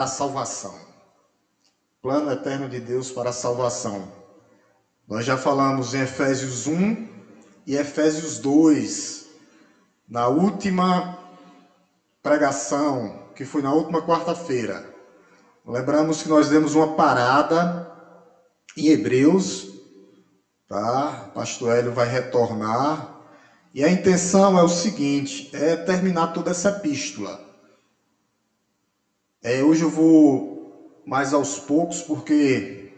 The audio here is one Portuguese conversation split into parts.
A salvação. Plano eterno de Deus para a salvação. Nós já falamos em Efésios 1 e Efésios 2, na última pregação, que foi na última quarta-feira. Lembramos que nós demos uma parada em Hebreus, tá? O pastor Hélio vai retornar. E a intenção é o seguinte, é terminar toda essa epístola. Hoje eu vou mais aos poucos, porque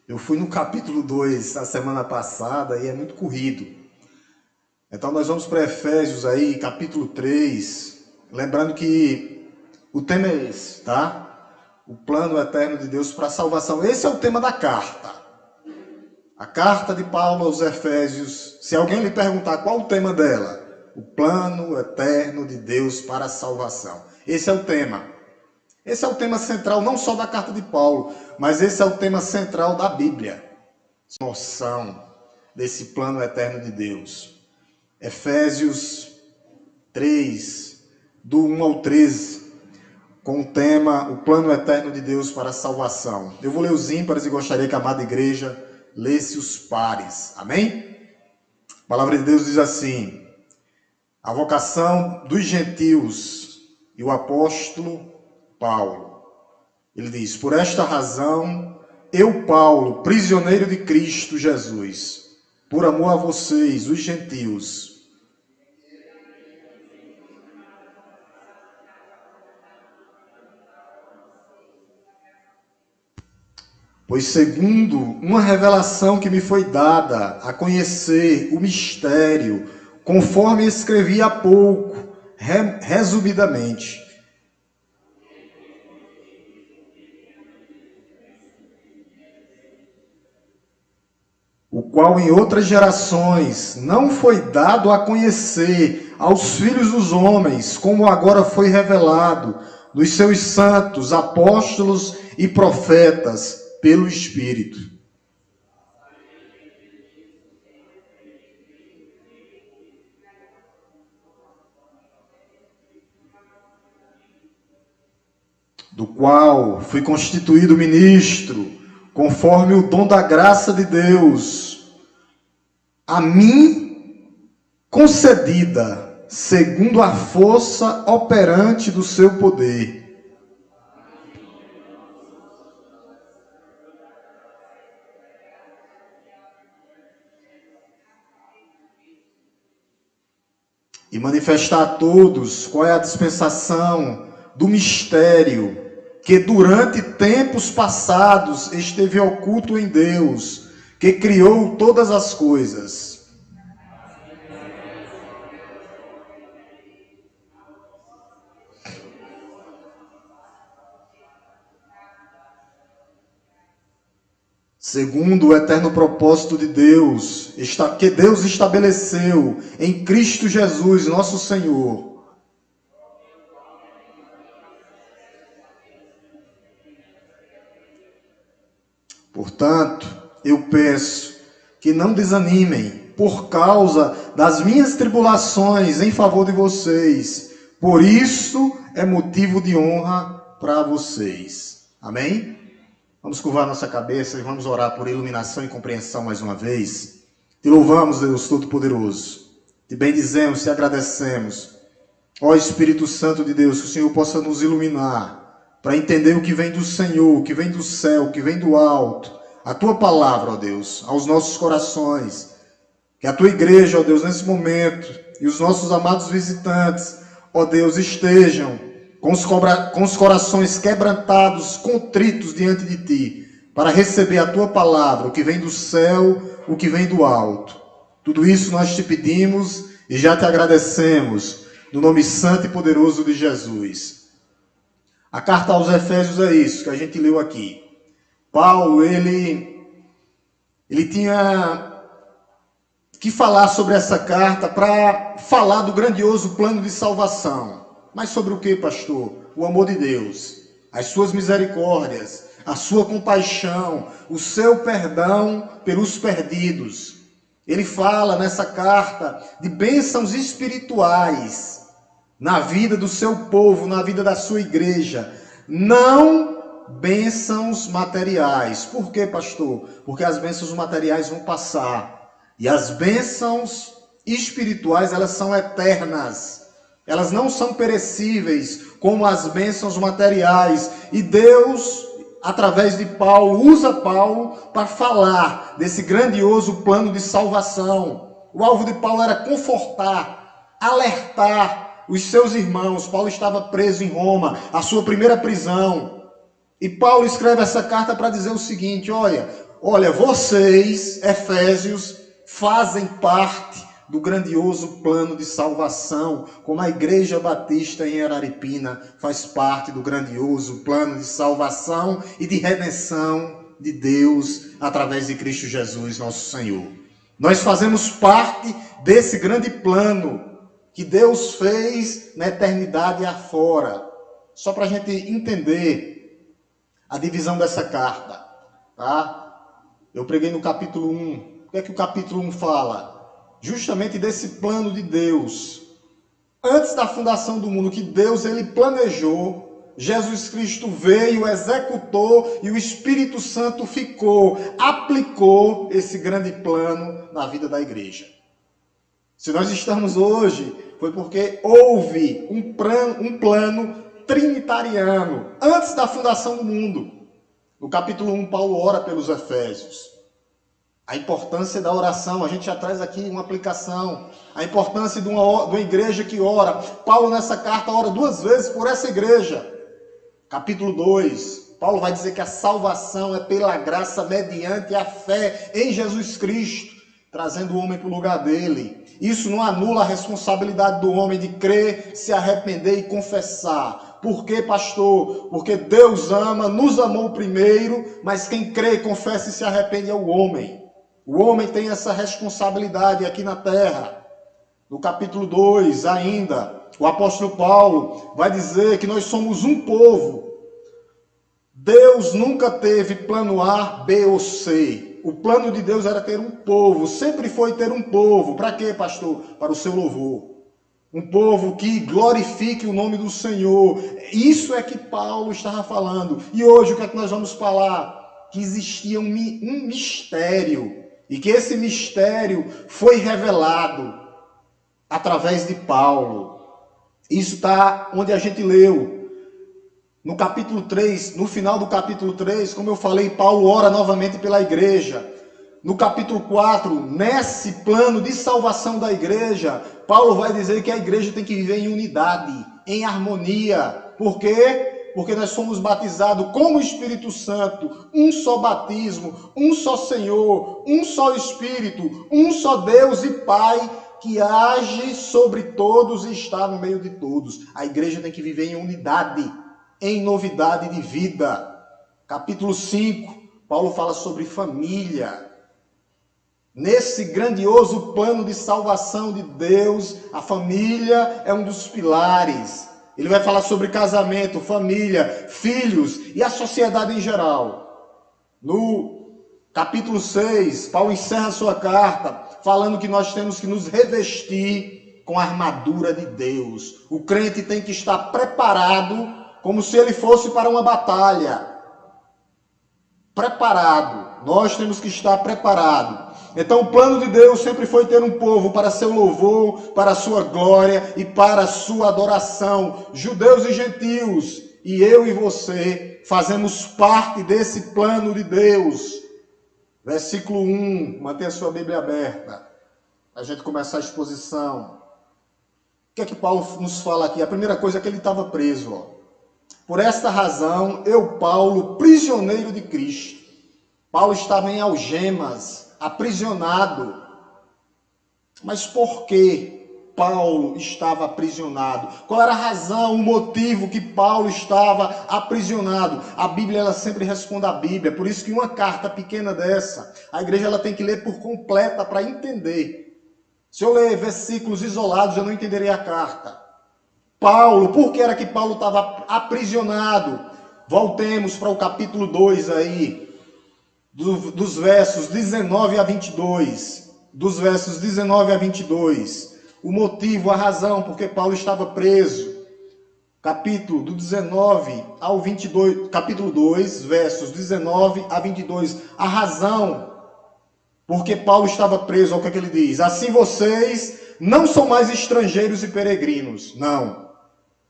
eu fui no capítulo 2 a semana passada e é muito corrido. Então nós vamos para Efésios aí, capítulo 3, lembrando que o tema é esse, tá? O plano eterno de Deus para a salvação. Esse é o tema da carta. A carta de Paulo aos Efésios, se alguém lhe perguntar qual o tema dela, o plano eterno de Deus para a salvação. Esse é o tema. Esse é o tema central não só da carta de Paulo, mas esse é o tema central da Bíblia. Noção desse plano eterno de Deus. Efésios 3, do 1 ao 13, com o tema, o plano eterno de Deus para a salvação. Eu vou ler os ímpares e gostaria que a amada igreja lesse os pares. Amém? A palavra de Deus diz assim: a vocação dos gentios e o apóstolo Paulo. Ele diz: por esta razão, eu, Paulo, prisioneiro de Cristo Jesus, por amor a vocês, os gentios, pois segundo uma revelação que me foi dada a conhecer o mistério, conforme escrevi há pouco, resumidamente, o qual em outras gerações não foi dado a conhecer aos filhos dos homens, como agora foi revelado nos seus santos, apóstolos e profetas, pelo Espírito. Do qual fui constituído ministro, conforme o dom da graça de Deus, a mim concedida, segundo a força operante do seu poder. E manifestar a todos qual é a dispensação do mistério que durante tempos passados esteve oculto em Deus, que criou todas as coisas. Segundo o eterno propósito de Deus, que Deus estabeleceu em Cristo Jesus, nosso Senhor. Portanto, eu peço que não desanimem por causa das minhas tribulações em favor de vocês. Por isso é motivo de honra para vocês. Amém? Vamos curvar nossa cabeça e vamos orar por iluminação e compreensão mais uma vez. Te louvamos, Deus Todo-Poderoso. Te bendizemos, te agradecemos. Ó Espírito Santo de Deus, que o Senhor possa nos iluminar para entender o que vem do Senhor, o que vem do céu, o que vem do alto. A Tua palavra, ó Deus, aos nossos corações. Que a Tua igreja, ó Deus, nesse momento, e os nossos amados visitantes, ó Deus, estejam com os corações quebrantados, contritos diante de Ti, para receber a Tua palavra, o que vem do céu, o que vem do alto. Tudo isso nós te pedimos e já te agradecemos, no nome santo e poderoso de Jesus. A carta aos Efésios é isso que a gente leu aqui. Paulo, ele tinha que falar sobre essa carta para falar do grandioso plano de salvação. Mas sobre o que, pastor? O amor de Deus, as suas misericórdias, a sua compaixão, o seu perdão pelos perdidos. Ele fala nessa carta de bênçãos espirituais na vida do seu povo, na vida da sua igreja, não bênçãos materiais. Por quê, pastor? Porque as bênçãos materiais vão passar. E as bênçãos espirituais, elas são eternas. Elas não são perecíveis, como as bênçãos materiais. E Deus, através de Paulo, usa Paulo para falar desse grandioso plano de salvação. O alvo de Paulo era confortar, alertar os seus irmãos. Paulo estava preso em Roma, a sua primeira prisão. E Paulo escreve essa carta para dizer o seguinte: olha, vocês, Efésios, fazem parte do grandioso plano de salvação, como a Igreja Batista em Araripina faz parte do grandioso plano de salvação e de redenção de Deus através de Cristo Jesus, nosso Senhor. Nós fazemos parte desse grande plano que Deus fez na eternidade afora. Só para a gente entender a divisão dessa carta, tá? Eu preguei no capítulo 1. O que é que o capítulo 1 fala? Justamente desse plano de Deus. Antes da fundação do mundo, que Deus ele planejou, Jesus Cristo veio, executou e o Espírito Santo aplicou esse grande plano na vida da igreja. Se nós estamos hoje, foi porque houve um plano trinitariano antes da fundação do mundo. No capítulo 1, Paulo ora pelos Efésios. A importância da oração, a gente já traz aqui uma aplicação. A importância de uma igreja que ora. Paulo nessa carta ora 2 vezes por essa igreja. Capítulo 2, Paulo vai dizer que a salvação é pela graça mediante a fé em Jesus Cristo, trazendo o homem para o lugar dele. Isso não anula a responsabilidade do homem de crer, se arrepender e confessar. Por quê, pastor? Porque Deus ama, nos amou primeiro, mas quem crê, confessa e se arrepende é o homem. O homem tem essa responsabilidade aqui na terra. No capítulo 2 ainda, o apóstolo Paulo vai dizer que nós somos um povo. Deus nunca teve plano A, B ou C. O plano de Deus era ter um povo, sempre foi ter um povo. Para quê, pastor? Para o seu louvor. Um povo que glorifique o nome do Senhor. Isso é que Paulo estava falando. E hoje o que é que nós vamos falar? Que existia um mistério. E que esse mistério foi revelado através de Paulo. Isso está onde a gente leu. No capítulo 3, no final do capítulo 3, como eu falei, Paulo ora novamente pela igreja. No capítulo 4, nesse plano de salvação da igreja, Paulo vai dizer que a igreja tem que viver em unidade, em harmonia. Por quê? Porque nós somos batizados com o Espírito Santo, um só batismo, um só Senhor, um só Espírito, um só Deus e Pai, que age sobre todos e está no meio de todos. A igreja tem que viver em unidade, em novidade de vida. Capítulo 5, Paulo fala sobre família. Nesse grandioso plano de salvação de Deus, a família é um dos pilares. Ele vai falar sobre casamento, família, filhos e a sociedade em geral. No capítulo 6, Paulo encerra sua carta falando que nós temos que nos revestir com a armadura de Deus. O crente tem que estar preparado como se ele fosse para uma batalha. Preparado. Nós temos que estar preparados. Então o plano de Deus sempre foi ter um povo para seu louvor, para a sua glória e para a sua adoração. Judeus e gentios, e eu e você fazemos parte desse plano de Deus. Versículo 1, mantenha a sua Bíblia aberta. A gente começar a exposição. O que é que Paulo nos fala aqui? A primeira coisa é que ele estava preso. Por esta razão, eu, Paulo, prisioneiro de Cristo. Paulo estava em algemas, aprisionado. Mas por que Paulo estava aprisionado? Qual era a razão, o motivo que Paulo estava aprisionado? A Bíblia, ela sempre responde à Bíblia. Por isso que uma carta pequena dessa, a igreja ela tem que ler por completa para entender. Se eu ler versículos isolados, eu não entenderia a carta. Paulo, por que era que Paulo estava aprisionado? Voltemos para o capítulo 2 aí, dos versos 19 a 22. Dos versos 19 a 22. O motivo, a razão porque Paulo estava preso. capítulo do 19 ao 22, capítulo 2, versos 19 a 22, a razão porque Paulo estava preso, olha o que ele diz: assim vocês não são mais estrangeiros e peregrinos. Não,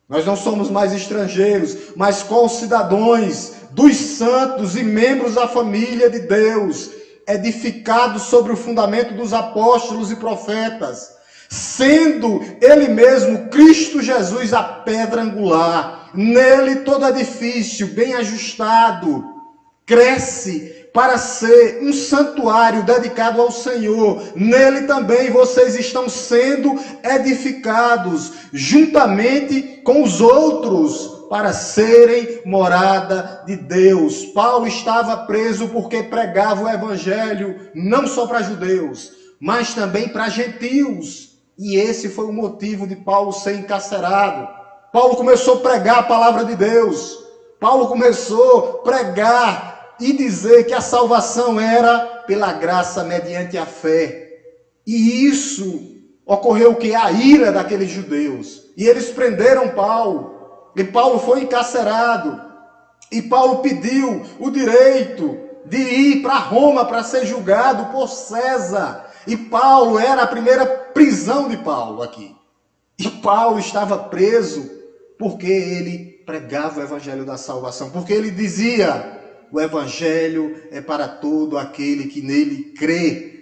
nós não somos mais estrangeiros, mas concidadãos dos santos e membros da família de Deus, edificados sobre o fundamento dos apóstolos e profetas, sendo ele mesmo, Cristo Jesus, a pedra angular. Nele todo edifício bem ajustado cresce para ser um santuário dedicado ao Senhor. Nele também vocês estão sendo edificados juntamente com os outros para serem morada de Deus. Paulo estava preso porque pregava o evangelho não só para judeus, mas também para gentios. E esse foi o motivo de Paulo ser encarcerado. Paulo começou a pregar a palavra de Deus. Paulo começou a pregar e dizer que a salvação era pela graça mediante a fé. E isso ocorreu que a ira daqueles judeus. E eles prenderam Paulo. E Paulo foi encarcerado. E Paulo pediu o direito de ir para Roma para ser julgado por César. E Paulo era a primeira prisão de Paulo aqui. E Paulo estava preso porque ele pregava o evangelho da salvação. Porque ele dizia: o evangelho é para todo aquele que nele crê.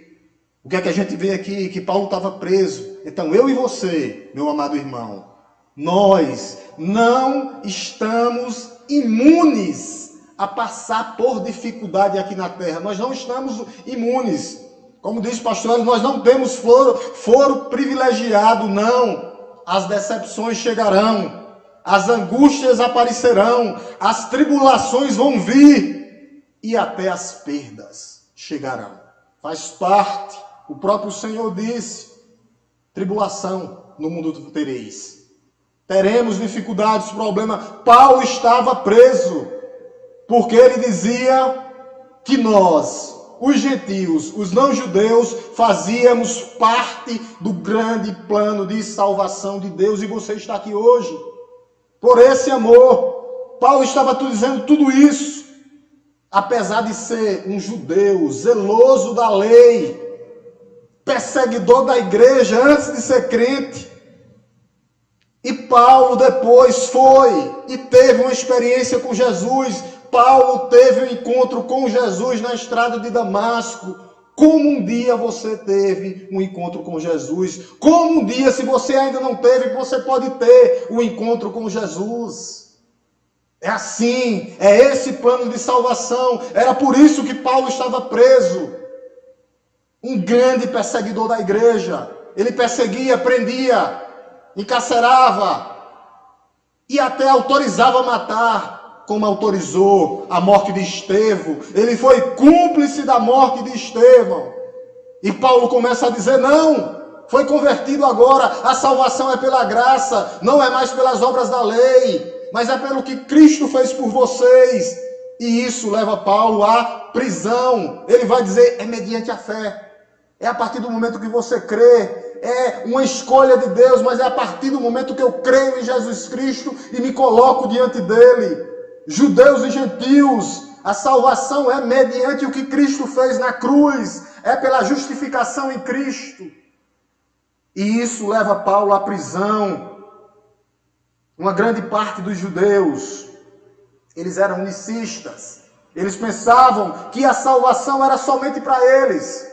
O que é que a gente vê aqui? Que Paulo estava preso. Então eu e você, meu amado irmão, nós não estamos imunes a passar por dificuldade aqui na terra. Nós não estamos imunes. Como diz o pastor, nós não temos foro privilegiado, não. As decepções chegarão. As angústias aparecerão, as tribulações vão vir e até as perdas chegarão. Faz parte, o próprio Senhor disse: tribulação no mundo tereis. Teremos dificuldades, problema. Paulo estava preso porque ele dizia que nós, os gentios, os não-judeus, fazíamos parte do grande plano de salvação de Deus, e você está aqui hoje por esse amor. Paulo estava dizendo tudo isso, apesar de ser um judeu, zeloso da lei, perseguidor da igreja antes de ser crente. E Paulo depois foi e teve uma experiência com Jesus. Paulo teve um encontro com Jesus na estrada de Damasco. Como um dia você teve um encontro com Jesus. Como um dia, se você ainda não teve, você pode ter um encontro com Jesus. É assim, é esse plano de salvação. Era por isso que Paulo estava preso. Um grande perseguidor da igreja. Ele perseguia, prendia, encarcerava e até autorizava matar, como autorizou a morte de Estevão. Ele foi cúmplice da morte de Estevão. E Paulo começa a dizer: não, foi convertido agora, a salvação é pela graça, não é mais pelas obras da lei, mas é pelo que Cristo fez por vocês. E isso leva Paulo à prisão. Ele vai dizer: é mediante a fé. É a partir do momento que você crê. É uma escolha de Deus, mas é a partir do momento que eu creio em Jesus Cristo e me coloco diante dele. Judeus e gentios, a salvação é mediante o que Cristo fez na cruz. É pela justificação em Cristo. E isso leva Paulo à prisão. Uma grande parte dos judeus, eles eram unicistas. Eles pensavam que a salvação era somente para eles.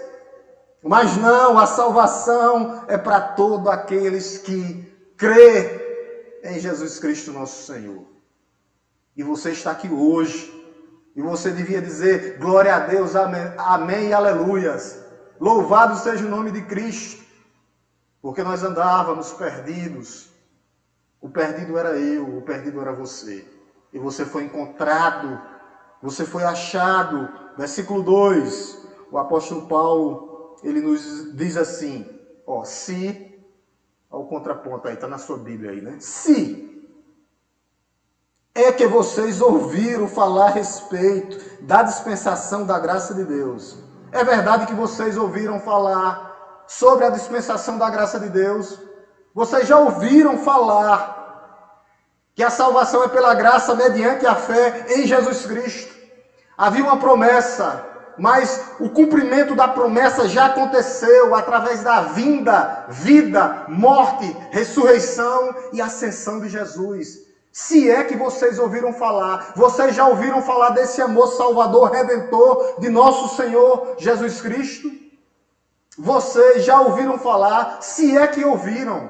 Mas não, a salvação é para todos aqueles que crê em Jesus Cristo nosso Senhor. E você está aqui hoje, e você devia dizer: glória a Deus, amém, amém e aleluias. Louvado seja o nome de Cristo, porque nós andávamos perdidos. O perdido era eu, o perdido era você. E você foi encontrado, você foi achado. Versículo 2, o apóstolo Paulo, ele nos diz assim, ó, se, ó, o contraponto aí, está na sua Bíblia aí, né? Se é que vocês ouviram falar a respeito da dispensação da graça de Deus. É verdade que vocês ouviram falar sobre a dispensação da graça de Deus? Vocês já ouviram falar que a salvação é pela graça mediante a fé em Jesus Cristo. Havia uma promessa, mas o cumprimento da promessa já aconteceu através da vinda, vida, morte, ressurreição e ascensão de Jesus. Se é que vocês ouviram falar, vocês já ouviram falar desse amor salvador, redentor de nosso Senhor Jesus Cristo? Vocês já ouviram falar, se é que ouviram?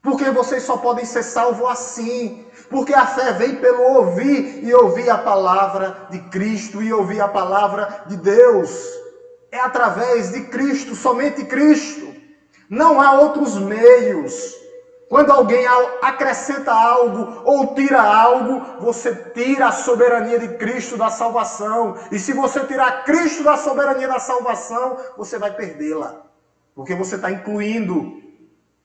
Porque vocês só podem ser salvos assim. Porque a fé vem pelo ouvir e ouvir a palavra de Cristo e ouvir a palavra de Deus. É através de Cristo, somente Cristo. Não há outros meios. Quando alguém acrescenta algo ou tira algo, você tira a soberania de Cristo da salvação. E se você tirar Cristo da soberania da salvação, você vai perdê-la. Porque você está incluindo.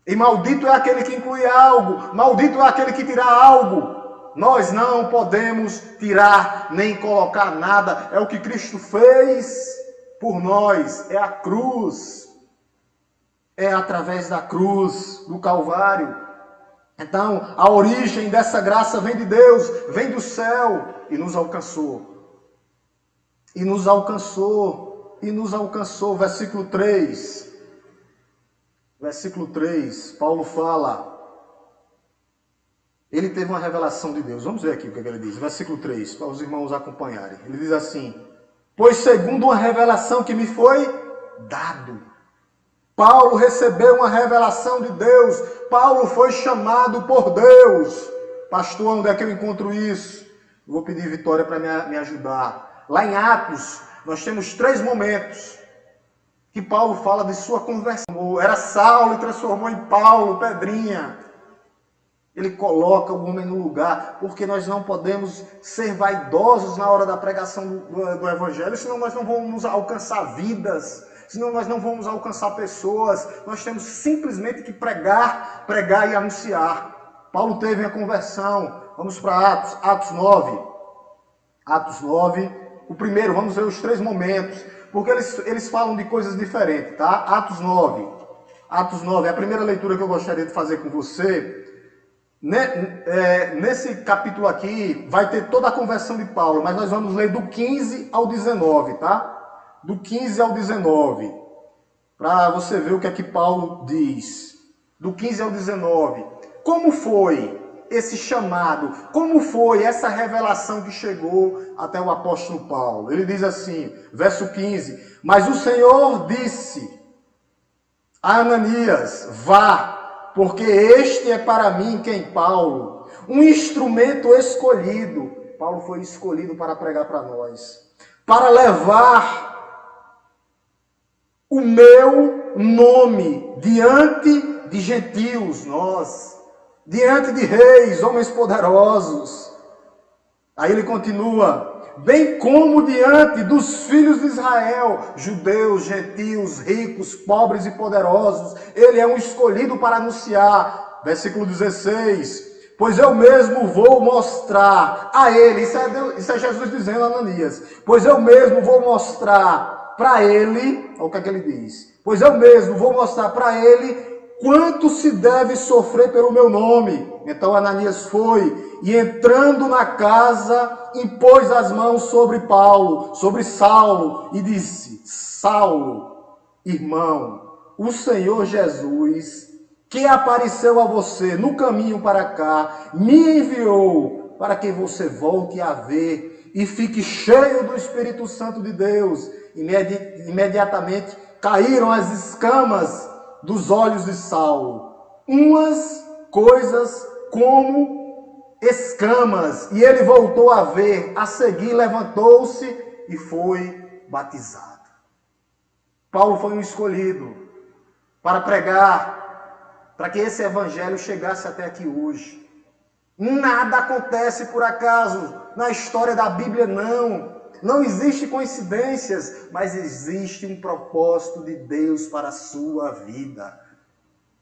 E maldito é aquele que inclui algo, maldito é aquele que tira algo. Nós não podemos tirar nem colocar nada. É o que Cristo fez por nós, é a cruz. É através da cruz, do Calvário. Então, a origem dessa graça vem de Deus, vem do céu e nos alcançou. E nos alcançou, e nos alcançou. Versículo 3. Versículo 3, Paulo fala, ele teve uma revelação de Deus. Vamos ver aqui o que ele diz. Versículo 3, para os irmãos acompanharem. Ele diz assim: pois segundo uma revelação que me foi dado. Paulo recebeu uma revelação de Deus. Paulo foi chamado por Deus. Pastor, onde é que eu encontro isso? Eu vou pedir Vitória para me ajudar. Lá em Atos, nós temos 3 momentos que Paulo fala de sua conversão. Era Saulo e transformou em Paulo, Pedrinha. Ele coloca o homem no lugar, porque nós não podemos ser vaidosos na hora da pregação do Evangelho, senão nós não vamos alcançar vidas, senão nós não vamos alcançar pessoas. Nós temos simplesmente que pregar e anunciar. Paulo teve a conversão. Vamos para Atos 9. Atos 9. O primeiro, vamos ver os 3 momentos. Porque eles falam de coisas diferentes, tá? Atos 9. Atos 9 é a primeira leitura que eu gostaria de fazer com você. Nesse capítulo aqui, vai ter toda a conversão de Paulo, mas nós vamos ler do 15 ao 19, tá? Do 15 ao 19. Para você ver o que é que Paulo diz. Do 15 ao 19. Como foi esse chamado? Como foi essa revelação que chegou até o apóstolo Paulo? Ele diz assim, verso 15: mas o Senhor disse a Ananias: vá, porque este é para mim, quem? Paulo, um instrumento escolhido. Paulo foi escolhido para pregar para nós, para levar o meu nome diante de gentios, diante de reis, homens poderosos. Aí ele continua: bem como diante dos filhos de Israel, judeus, gentios, ricos, pobres e poderosos. Ele é um escolhido para anunciar. Versículo 16: pois eu mesmo vou mostrar a ele, isso é Jesus dizendo a Ananias, pois eu mesmo vou mostrar para ele, olha o que é que ele diz, pois eu mesmo vou mostrar para ele quanto se deve sofrer pelo meu nome. Então Ananias foi, e entrando na casa, impôs as mãos sobre Paulo, sobre Saulo, e disse: Saulo, irmão, o Senhor Jesus, que apareceu a você no caminho para cá, me enviou para que você volte a ver e fique cheio do Espírito Santo de Deus. Imediatamente caíram as escamas dos olhos de Saulo, umas coisas como escamas, e ele voltou a ver. A seguir levantou-se e foi batizado. Paulo foi um escolhido para pregar, para que esse evangelho chegasse até aqui hoje. Nada acontece por acaso na história da Bíblia, não existe coincidências, mas existe um propósito de Deus para a sua vida.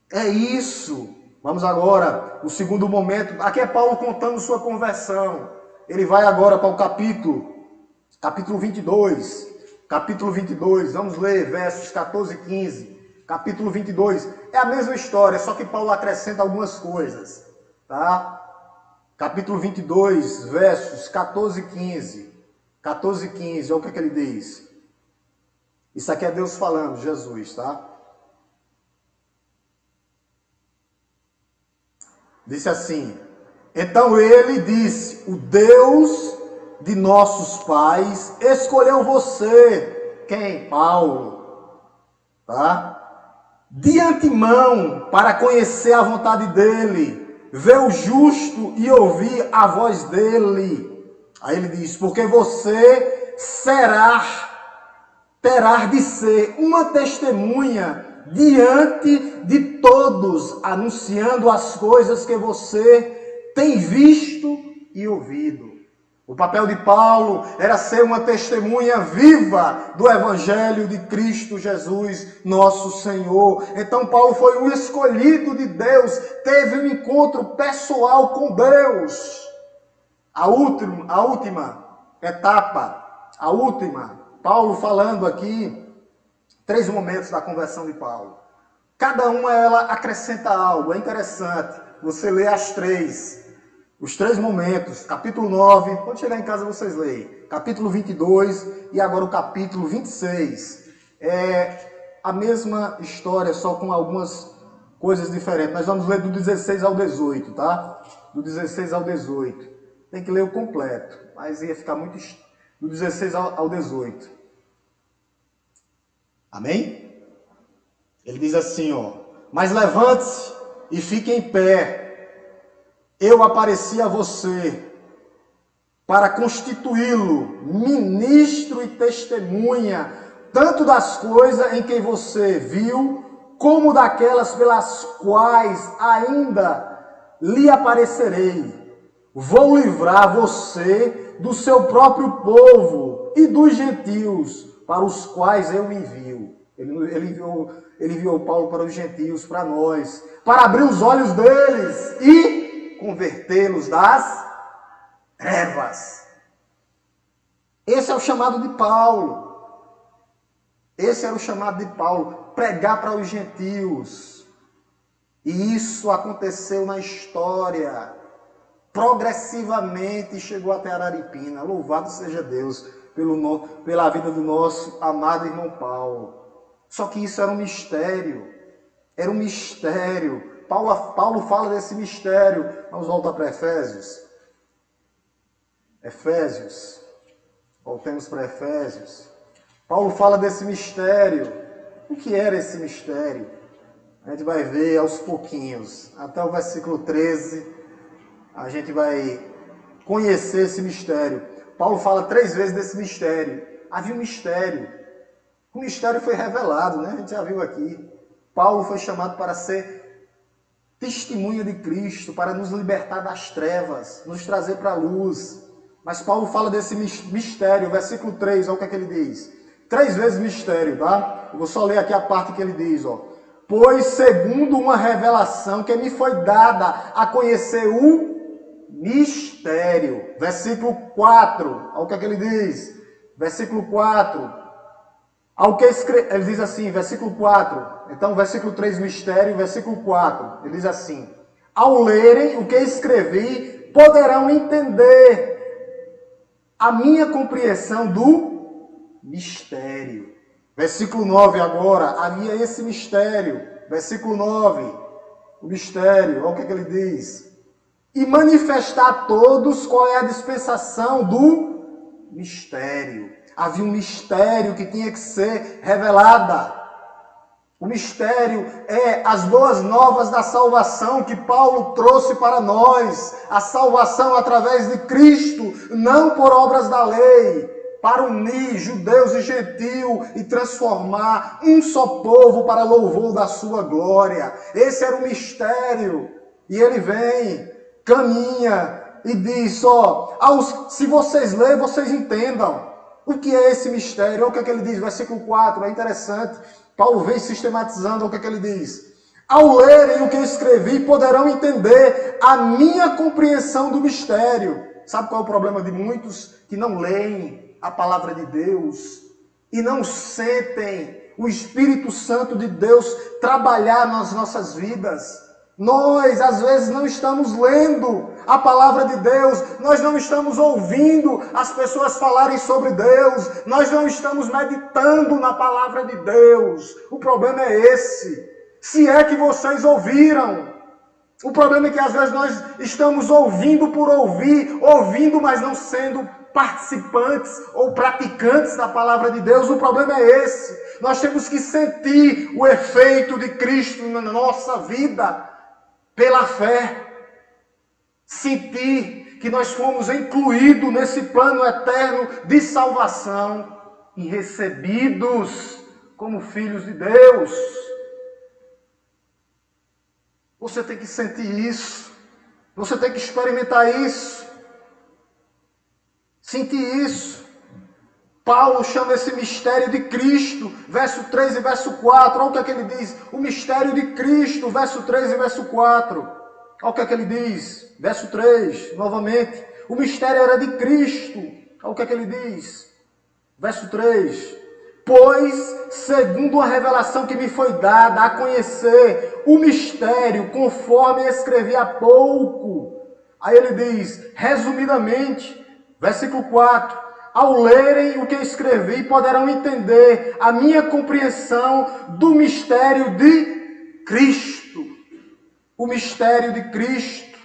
É isso. Vamos agora, o segundo momento. Aqui é Paulo contando sua conversão. Ele vai agora para o capítulo 22. Capítulo 22, vamos ler versos 14 e 15. Capítulo 22, é a mesma história, só que Paulo acrescenta algumas coisas, tá? capítulo 22, versos 14 e 15. 14 e 15, olha o que ele diz. Isso aqui é Deus falando, Jesus, tá? Disse assim: então ele disse, o Deus de nossos pais escolheu você. Quem? Paulo. Tá? De antemão, para conhecer a vontade dele, ver o justo e ouvir a voz dele. Aí ele diz, porque você terá de ser uma testemunha diante de todos, anunciando as coisas que você tem visto e ouvido. O papel de Paulo era ser uma testemunha viva do Evangelho de Cristo Jesus, nosso Senhor. Então Paulo foi um escolhido de Deus, teve um encontro pessoal com Deus. A última etapa, Paulo falando aqui, 3 momentos da conversão de Paulo. Cada uma ela acrescenta algo, é interessante. Você lê os 3 momentos, capítulo 9, quando chegar em casa vocês leem, capítulo 22 e agora o capítulo 26. É a mesma história, só com algumas coisas diferentes. Nós vamos ler do 16 ao 18, tá? Do 16 ao 18. Tem que ler o completo, mas ia ficar muito... Do 16 ao 18. Amém? Ele diz assim, ó. Mas levante-se e fique em pé. Eu apareci a você para constituí-lo ministro e testemunha, tanto das coisas em que você viu, como daquelas pelas quais ainda lhe aparecerei. Vou livrar você do seu próprio povo e dos gentios, para os quais eu envio. Ele enviou Paulo para os gentios, para nós, para abrir os olhos deles e convertê-los das trevas. Esse é o chamado de Paulo. Esse era o chamado de Paulo, pregar para os gentios. E isso aconteceu na história. Progressivamente chegou até Araripina. Louvado seja Deus pela vida do nosso amado irmão Paulo. Só que isso era um mistério. Era um mistério. Paulo fala desse mistério. Vamos voltar para Efésios. Efésios. Voltemos para Efésios. Paulo fala desse mistério. O que era esse mistério? A gente vai ver aos pouquinhos. Até o versículo 13. A gente vai conhecer esse mistério. Paulo fala 3 vezes desse mistério. Havia um mistério. O mistério foi revelado, né? A gente já viu aqui. Paulo foi chamado para ser testemunha de Cristo, para nos libertar das trevas, nos trazer para a luz. Mas Paulo fala desse mistério, versículo 3, olha o que é que ele diz. 3 vezes mistério, tá? Eu vou só ler aqui a parte que ele diz, ó. Pois segundo uma revelação que me foi dada a conhecer o mistério. Versículo 4. Olha o que é que ele diz. Versículo 4. Ele diz assim, versículo 4. Então, versículo 3, mistério. Versículo 4. Ele diz assim. Ao lerem o que escrevi, poderão entender a minha compreensão do mistério. Versículo 9 agora. Havia esse mistério. Versículo 9. O mistério. Olha o que é que ele diz. E manifestar a todos qual é a dispensação do mistério. Havia um mistério que tinha que ser revelada. O mistério é as boas novas da salvação que Paulo trouxe para nós. A salvação através de Cristo, não por obras da lei, para unir judeus e gentios e transformar um só povo para louvor da sua glória. Esse era o mistério. E ele vem, caminha e diz, se vocês lerem, vocês entendam. O que é esse mistério? Olha o que ele diz, versículo 4, é interessante. Paulo vem sistematizando, olha o que ele diz. Ao lerem o que eu escrevi, poderão entender a minha compreensão do mistério. Sabe qual é o problema de muitos? Que não leem a palavra de Deus e não sentem o Espírito Santo de Deus trabalhar nas nossas vidas. Nós, às vezes, não estamos lendo a palavra de Deus, nós não estamos ouvindo as pessoas falarem sobre Deus, nós não estamos meditando na palavra de Deus. O problema é esse. Se é que vocês ouviram. O problema é que às vezes nós estamos ouvindo por ouvir, ouvindo, mas não sendo participantes ou praticantes da palavra de Deus. O problema é esse. Nós temos que sentir o efeito de Cristo na nossa vida pela fé. Sentir que nós fomos incluídos nesse plano eterno de salvação e recebidos como filhos de Deus. Você tem que sentir isso. Você tem que experimentar isso. Sentir isso. Paulo chama esse mistério de Cristo, verso 3 e verso 4. Olha o que é que ele diz. O mistério de Cristo, verso 3 e verso 4. Olha o que é que ele diz. Verso 3, novamente. O mistério era de Cristo. Olha o que é que ele diz. Verso 3. Pois, segundo a revelação que me foi dada a conhecer o mistério, conforme escrevi há pouco. Aí ele diz, resumidamente, versículo 4. Ao lerem o que escrevi, poderão entender a minha compreensão do mistério de Cristo. O mistério de Cristo.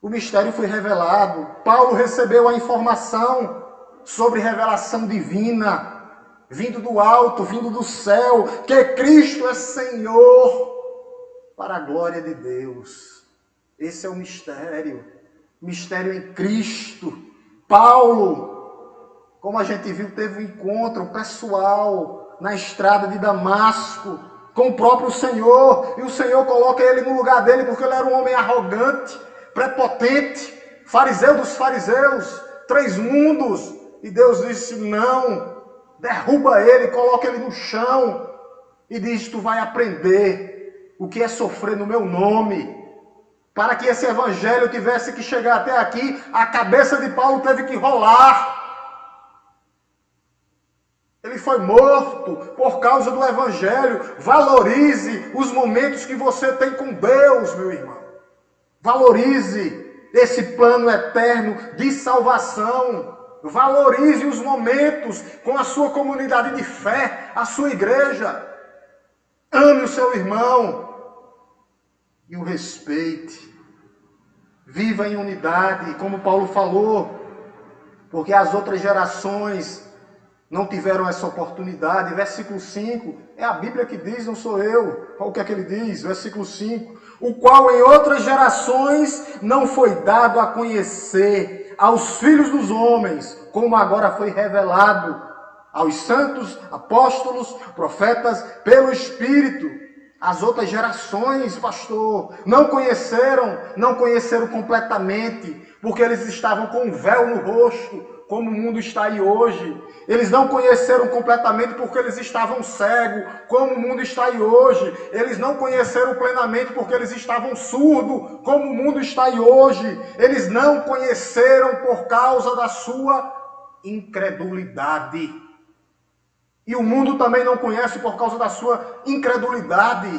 O mistério foi revelado. Paulo recebeu a informação sobre revelação divina, vindo do alto, vindo do céu, que Cristo é Senhor, para a glória de Deus. Esse é o mistério. Mistério em Cristo. Paulo, como a gente viu, teve um encontro pessoal na estrada de Damasco com o próprio Senhor. E o Senhor coloca ele no lugar dele, porque ele era um homem arrogante, prepotente, fariseu dos fariseus, 3 mundos. E Deus disse, não, derruba ele, coloca ele no chão e diz, tu vai aprender o que é sofrer no meu nome. Para que esse evangelho tivesse que chegar até aqui, a cabeça de Paulo teve que rolar. Ele foi morto por causa do evangelho. Valorize os momentos que você tem com Deus, meu irmão. Valorize esse plano eterno de salvação. Valorize os momentos com a sua comunidade de fé, a sua igreja. Ame o seu irmão e o respeite. Viva em unidade, como Paulo falou, porque as outras gerações não tiveram essa oportunidade. Versículo 5, é a Bíblia que diz, não sou eu. Olha o que é que ele diz, versículo 5. O qual em outras gerações não foi dado a conhecer aos filhos dos homens, como agora foi revelado aos santos, apóstolos, profetas, pelo Espírito. As outras gerações, pastor, não conheceram completamente, porque eles estavam com um véu no rosto, como o mundo está aí hoje. Eles não conheceram completamente porque eles estavam cegos, como o mundo está aí hoje. Eles não conheceram plenamente porque eles estavam surdos, como o mundo está aí hoje. Eles não conheceram por causa da sua incredulidade. E o mundo também não conhece por causa da sua incredulidade.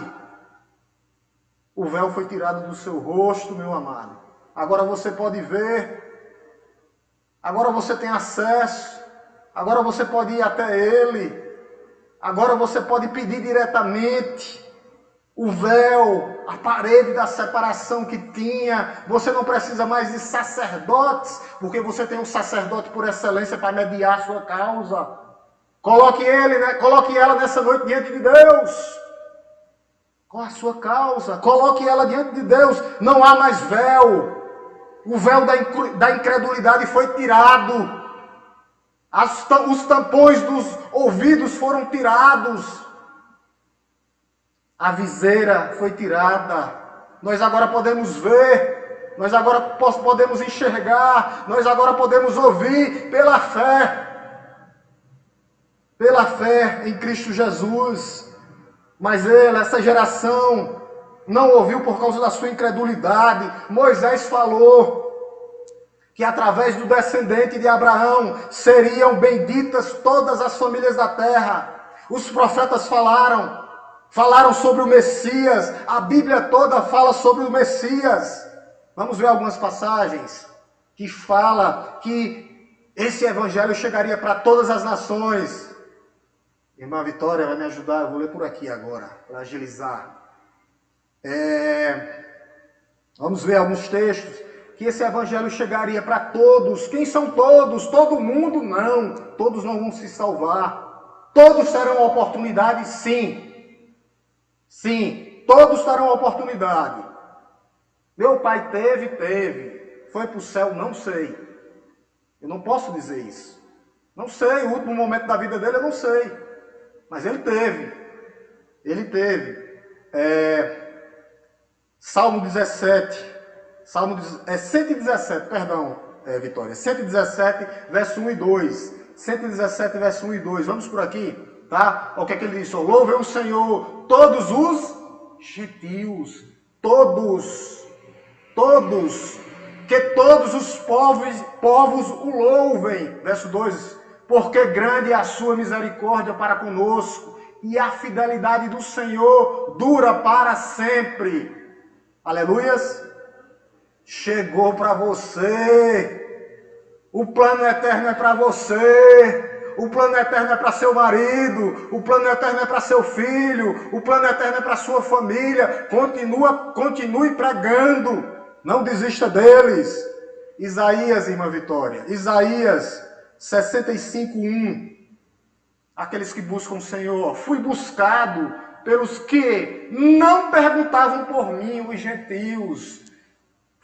O véu foi tirado do seu rosto, meu amado. Agora você pode ver. Agora você tem acesso. Agora você pode ir até Ele. Agora você pode pedir diretamente. O véu, a parede da separação que tinha. Você não precisa mais de sacerdotes, porque você tem um sacerdote por excelência para mediar a sua causa. Coloque ela nessa noite diante de Deus. Qual a sua causa? Coloque ela diante de Deus. Não há mais véu. O véu da incredulidade foi tirado. Os tampões dos ouvidos foram tirados. A viseira foi tirada. Nós agora podemos ver. Nós agora podemos enxergar. Nós agora podemos ouvir pela fé. Pela fé em Cristo Jesus. Mas essa geração não ouviu por causa da sua incredulidade. Moisés falou que através do descendente de Abraão seriam benditas todas as famílias da terra. Os profetas falaram Falaram sobre o Messias. A Bíblia toda fala sobre o Messias. Vamos ver algumas passagens que fala que esse evangelho chegaria para todas as nações. Irmã Vitória vai me ajudar, eu vou ler por aqui agora, para agilizar. Vamos ver alguns textos. Que esse evangelho chegaria para todos. Quem são todos? Todo mundo? Não. Todos não vão se salvar. Todos terão a oportunidade? Sim. Sim, todos terão a oportunidade. Meu pai teve. Foi para o céu? Não sei. Eu não posso dizer isso. Não sei, o último momento da vida dele eu não sei. Mas ele teve. Ele teve. Salmo 17. 117, perdão, Vitória. 117, verso 1 e 2. 117, verso 1 e 2. Vamos por aqui, tá? Olha o que é que ele diz. Louve o Senhor, todos os gentios. Todos. Que todos os povos o louvem. Verso 2. Porque grande é a sua misericórdia para conosco, e a fidelidade do Senhor dura para sempre. Aleluias. Chegou para você. O plano eterno é para você. O plano eterno é para seu marido. O plano eterno é para seu filho. O plano eterno é para sua família. Continue pregando. Não desista deles. Isaías, irmã Vitória. Isaías 65:1. Aqueles que buscam o Senhor. Fui buscado pelos que não perguntavam por mim, os gentios.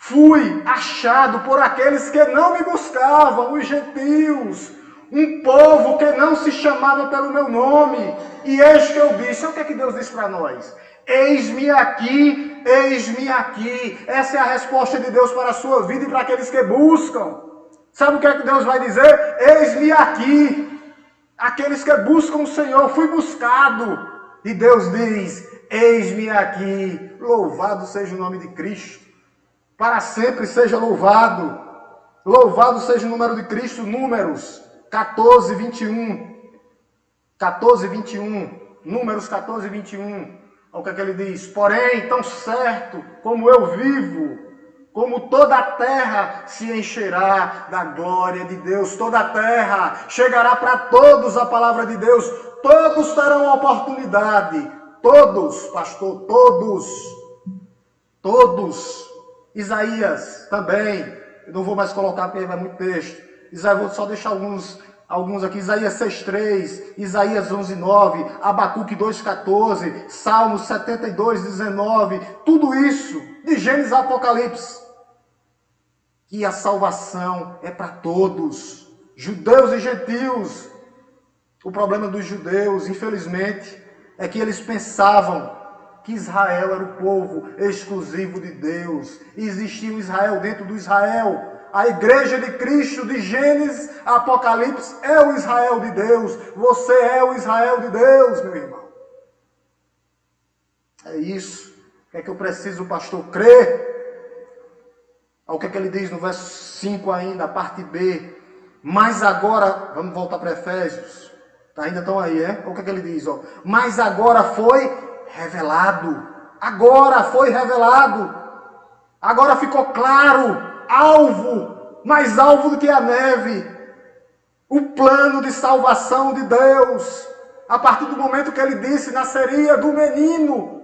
Fui achado por aqueles que não me buscavam, os gentios. Um povo que não se chamava pelo meu nome. E eis que eu disse. O que é que Deus diz para nós? Eis-me aqui, eis-me aqui. Essa é a resposta de Deus para a sua vida e para aqueles que buscam. Sabe o que é que Deus vai dizer? Eis-me aqui. Aqueles que buscam o Senhor, fui buscado. E Deus diz, eis-me aqui. Louvado seja o nome de Cristo. Para sempre seja louvado. Louvado seja o número de Cristo. Números 14, 21. 14, 21. Números 14, 21. Olha o que é que ele diz. Porém, tão certo como eu vivo, como toda a terra se encherá da glória de Deus. Toda a terra chegará para todos a palavra de Deus. Todos terão a oportunidade. Todos, pastor, todos. Todos. Isaías também, eu não vou mais colocar porque vai muito texto. Isaías, vou só deixar alguns aqui. Isaías 6:3, Isaías 11:9, Abacuque 2:14, Salmos 72:19. Tudo isso de Gênesis a Apocalipse. Que a salvação é para todos, judeus e gentios. O problema dos judeus, infelizmente, é que eles pensavam que Israel era o povo exclusivo de Deus. E existia um Israel dentro do Israel. A igreja de Cristo, de Gênesis a Apocalipse, é o Israel de Deus. Você é o Israel de Deus, meu irmão. É isso. O que é que eu preciso, pastor, crer? Olha o que é que ele diz no verso 5 ainda, a parte B. Mas agora, vamos voltar para Efésios. Ainda estão aí, é? Olha o que é que ele diz, ó. Mas agora foi revelado. Agora foi revelado. Agora ficou claro. Alvo. Mais alvo do que a neve. O plano de salvação de Deus. A partir do momento que ele disse, nasceria do menino,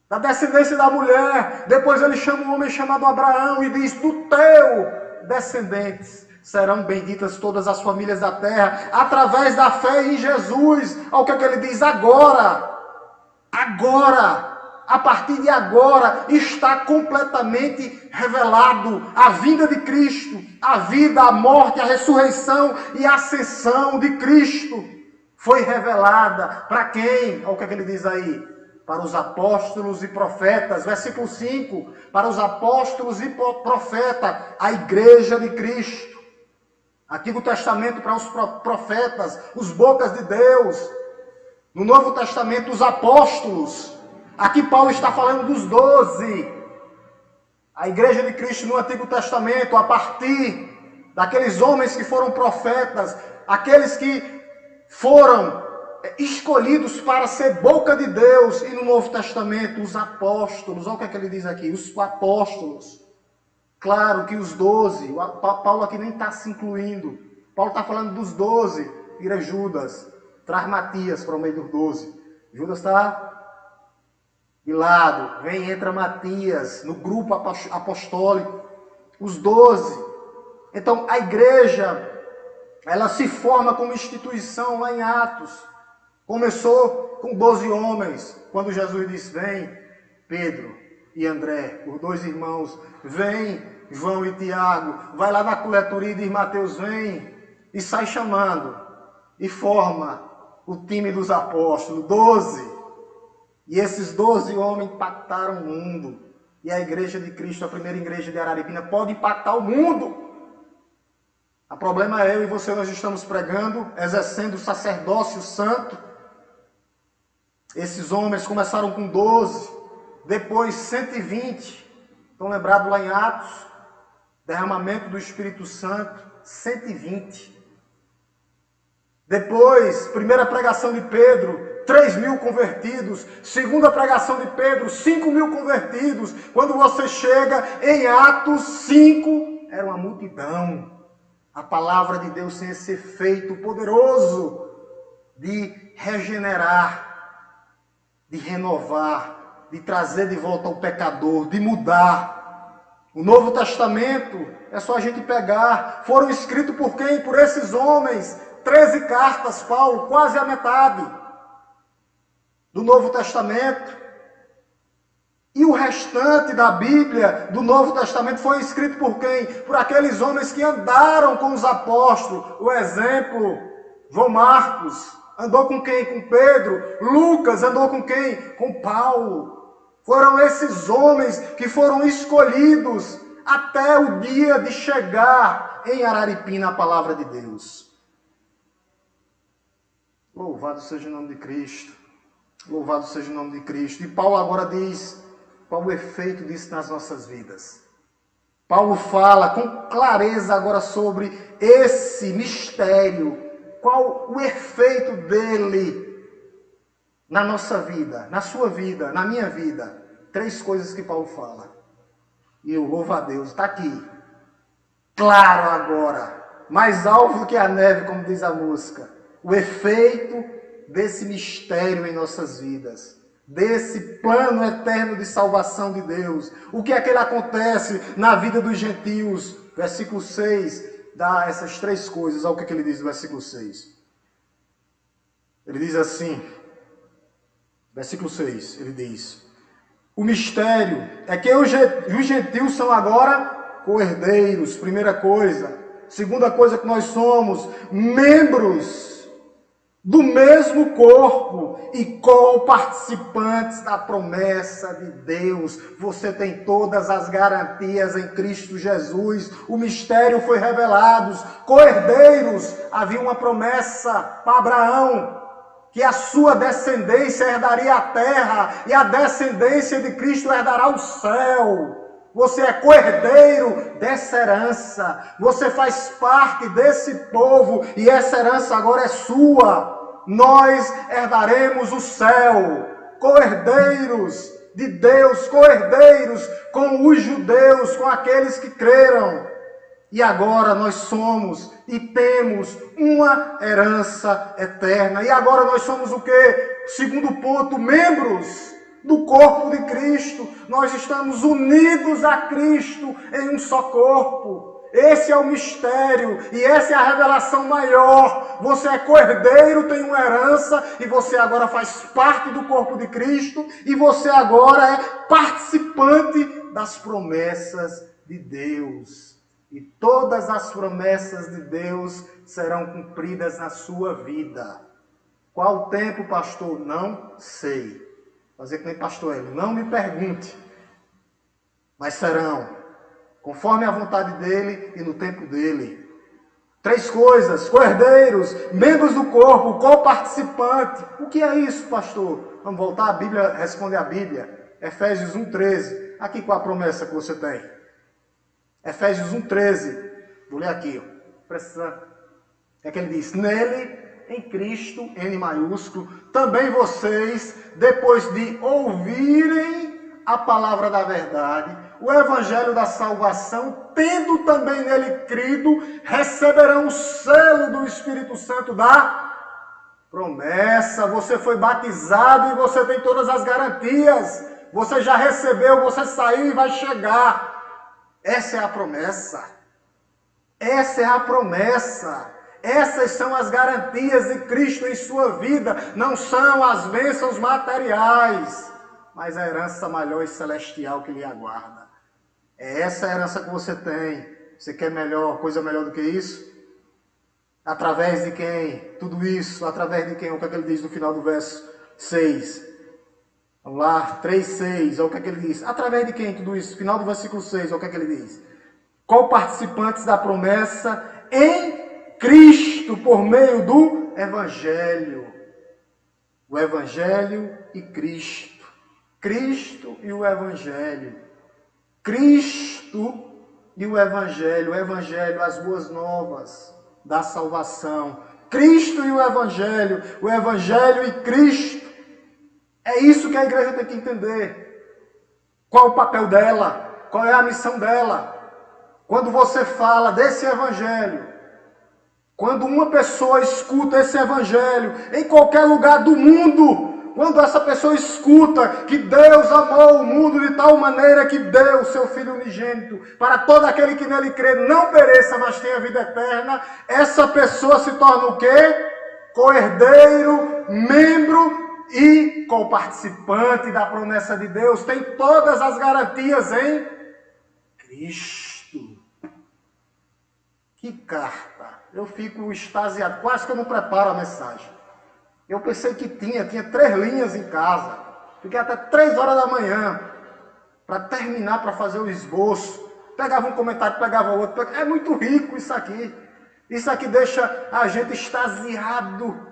da descendência da mulher. Depois ele chama um homem chamado Abraão e diz, do teu descendentes serão benditas todas as famílias da terra, através da fé em Jesus. Olha o que é que ele diz agora. Agora, a partir de agora, está completamente revelado a vinda de Cristo, a vida, a morte, a ressurreição e a ascensão de Cristo. Foi revelada para quem? Olha o que é que ele diz aí. Para os apóstolos e profetas. Versículo 5. Para os apóstolos e profetas, a igreja de Cristo. Antigo Testamento para os profetas, os bocas de Deus. No Novo Testamento, os apóstolos. Aqui Paulo está falando dos 12. A igreja de Cristo no Antigo Testamento, a partir daqueles homens que foram profetas, aqueles que foram escolhidos para ser boca de Deus. E no Novo Testamento, os apóstolos. Olha o que ele diz aqui, os apóstolos. Claro que os 12, Paulo aqui nem está se incluindo. Paulo está falando dos 12, tira Judas, traz Matias para o meio dos 12. Judas está de lado, entra Matias no grupo apostólico, os 12. Então a igreja, ela se forma como instituição lá em Atos. Começou com 12 homens, quando Jesus disse, vem Pedro e André, os 2 irmãos, vem João e Tiago, vai lá na coletoria e diz, Mateus, vem, e sai chamando, e forma o time dos apóstolos, 12. E esses 12 homens impactaram o mundo. E a igreja de Cristo, a primeira igreja de Araripina, pode impactar o mundo. O problema é eu e você, nós estamos pregando, exercendo o sacerdócio santo. Esses homens começaram com 12, depois 120. Estão lembrados lá em Atos? Derramamento do Espírito Santo, 120. Depois, primeira pregação de Pedro, 3.000 convertidos. Segunda pregação de Pedro, 5.000 convertidos. Quando você chega em Atos 5, era uma multidão. A palavra de Deus tem esse efeito poderoso de regenerar, de renovar, de trazer de volta o pecador, de mudar. O Novo Testamento é só a gente pegar. Foram escritos por quem? Por esses homens. 13 cartas, Paulo, quase a metade do Novo Testamento. E o restante da Bíblia, do Novo Testamento, foi escrito por quem? Por aqueles homens que andaram com os apóstolos. O exemplo, João Marcos, andou com quem? Com Pedro. Lucas andou com quem? Com Paulo. Foram esses homens que foram escolhidos até o dia de chegar em Araripina a palavra de Deus. Louvado seja o nome de Cristo. Louvado seja o nome de Cristo. E Paulo agora diz qual o efeito disso nas nossas vidas. Paulo fala com clareza agora sobre esse mistério. Qual o efeito dele na nossa vida, na sua vida, na minha vida. 3 coisas que Paulo fala. E eu louvo a Deus. Está aqui. Claro agora. Mais alvo que a neve, como diz a música. O efeito desse mistério em nossas vidas, desse plano eterno de salvação de Deus. O que é que ele acontece na vida dos gentios? Versículo 6 dá essas 3 coisas. Olha o que ele diz no versículo 6. Ele diz assim, versículo 6, ele diz, o mistério é que os gentios são agora co-herdeiros, primeira coisa. Segunda coisa que nós somos, membros do mesmo corpo e co-participantes da promessa de Deus. Você tem todas as garantias em Cristo Jesus. O mistério foi revelado. Co-herdeiros, havia uma promessa para Abraão, que a sua descendência herdaria a terra e a descendência de Cristo herdará o céu. Você é co-herdeiro dessa herança. Você faz parte desse povo e essa herança agora é sua. Nós herdaremos o céu. Co-herdeiros de Deus, co-herdeiros com os judeus, com aqueles que creram. E agora nós somos e temos uma herança eterna. E agora nós somos o quê? Segundo ponto, membros do corpo de Cristo. Nós estamos unidos a Cristo em um só corpo. Esse é o mistério e essa é a revelação maior. Você é co-herdeiro, tem uma herança e você agora faz parte do corpo de Cristo e você agora é participante das promessas de Deus. E todas as promessas de Deus serão cumpridas na sua vida. Qual o tempo, pastor? Não sei. Fazer que nem pastor ele, não me pergunte, mas serão, conforme a vontade dele e no tempo dele. 3 coisas, co-herdeiros, membros do corpo, co-participante. O que é isso, pastor? Vamos voltar, a Bíblia responde a Bíblia. Efésios 1,13. Aqui qual a promessa que você tem? Efésios 1,13. Vou ler aqui. Presta. É que ele diz, nele em Cristo, N maiúsculo, também vocês, depois de ouvirem a palavra da verdade, o evangelho da salvação, tendo também nele crido, receberão o selo do Espírito Santo da promessa. Você foi batizado e você tem todas as garantias. Você já recebeu, você saiu e vai chegar. Essa é a promessa. Essa é a promessa. Essas são as garantias de Cristo em sua vida. Não são as bênçãos materiais, mas a herança maior e celestial que lhe aguarda. É essa a herança que você tem. Você quer melhor, coisa melhor do que isso? Através de quem? Tudo isso, através de quem? O que é que ele diz no final do verso 6? Vamos lá, 3:6, olha o que é que ele diz. Através de quem tudo isso? Final do versículo 6, olha o que é que ele diz. Co-participantes da promessa em Cristo, por meio do Evangelho. O Evangelho e Cristo. Cristo e o Evangelho. Cristo e o Evangelho. O Evangelho, as boas novas da salvação. Cristo e o Evangelho e Cristo. É isso que a igreja tem que entender. Qual o papel dela? Qual é a missão dela? Quando você fala desse Evangelho, quando uma pessoa escuta esse Evangelho, em qualquer lugar do mundo, quando essa pessoa escuta que Deus amou o mundo de tal maneira que deu o seu Filho unigênito, para todo aquele que nele crê não pereça, mas tenha vida eterna, essa pessoa se torna o quê? Co-herdeiro, membro e co-participante da promessa de Deus. Tem todas as garantias em Cristo. Que carta! Eu fico extasiado, quase que eu não preparo a mensagem. Eu pensei que tinha 3 linhas em casa. Fiquei até 3 horas da manhã para terminar, para fazer o esboço. Pegava um comentário, pegava outro. É muito rico isso aqui. Isso aqui deixa a gente extasiado,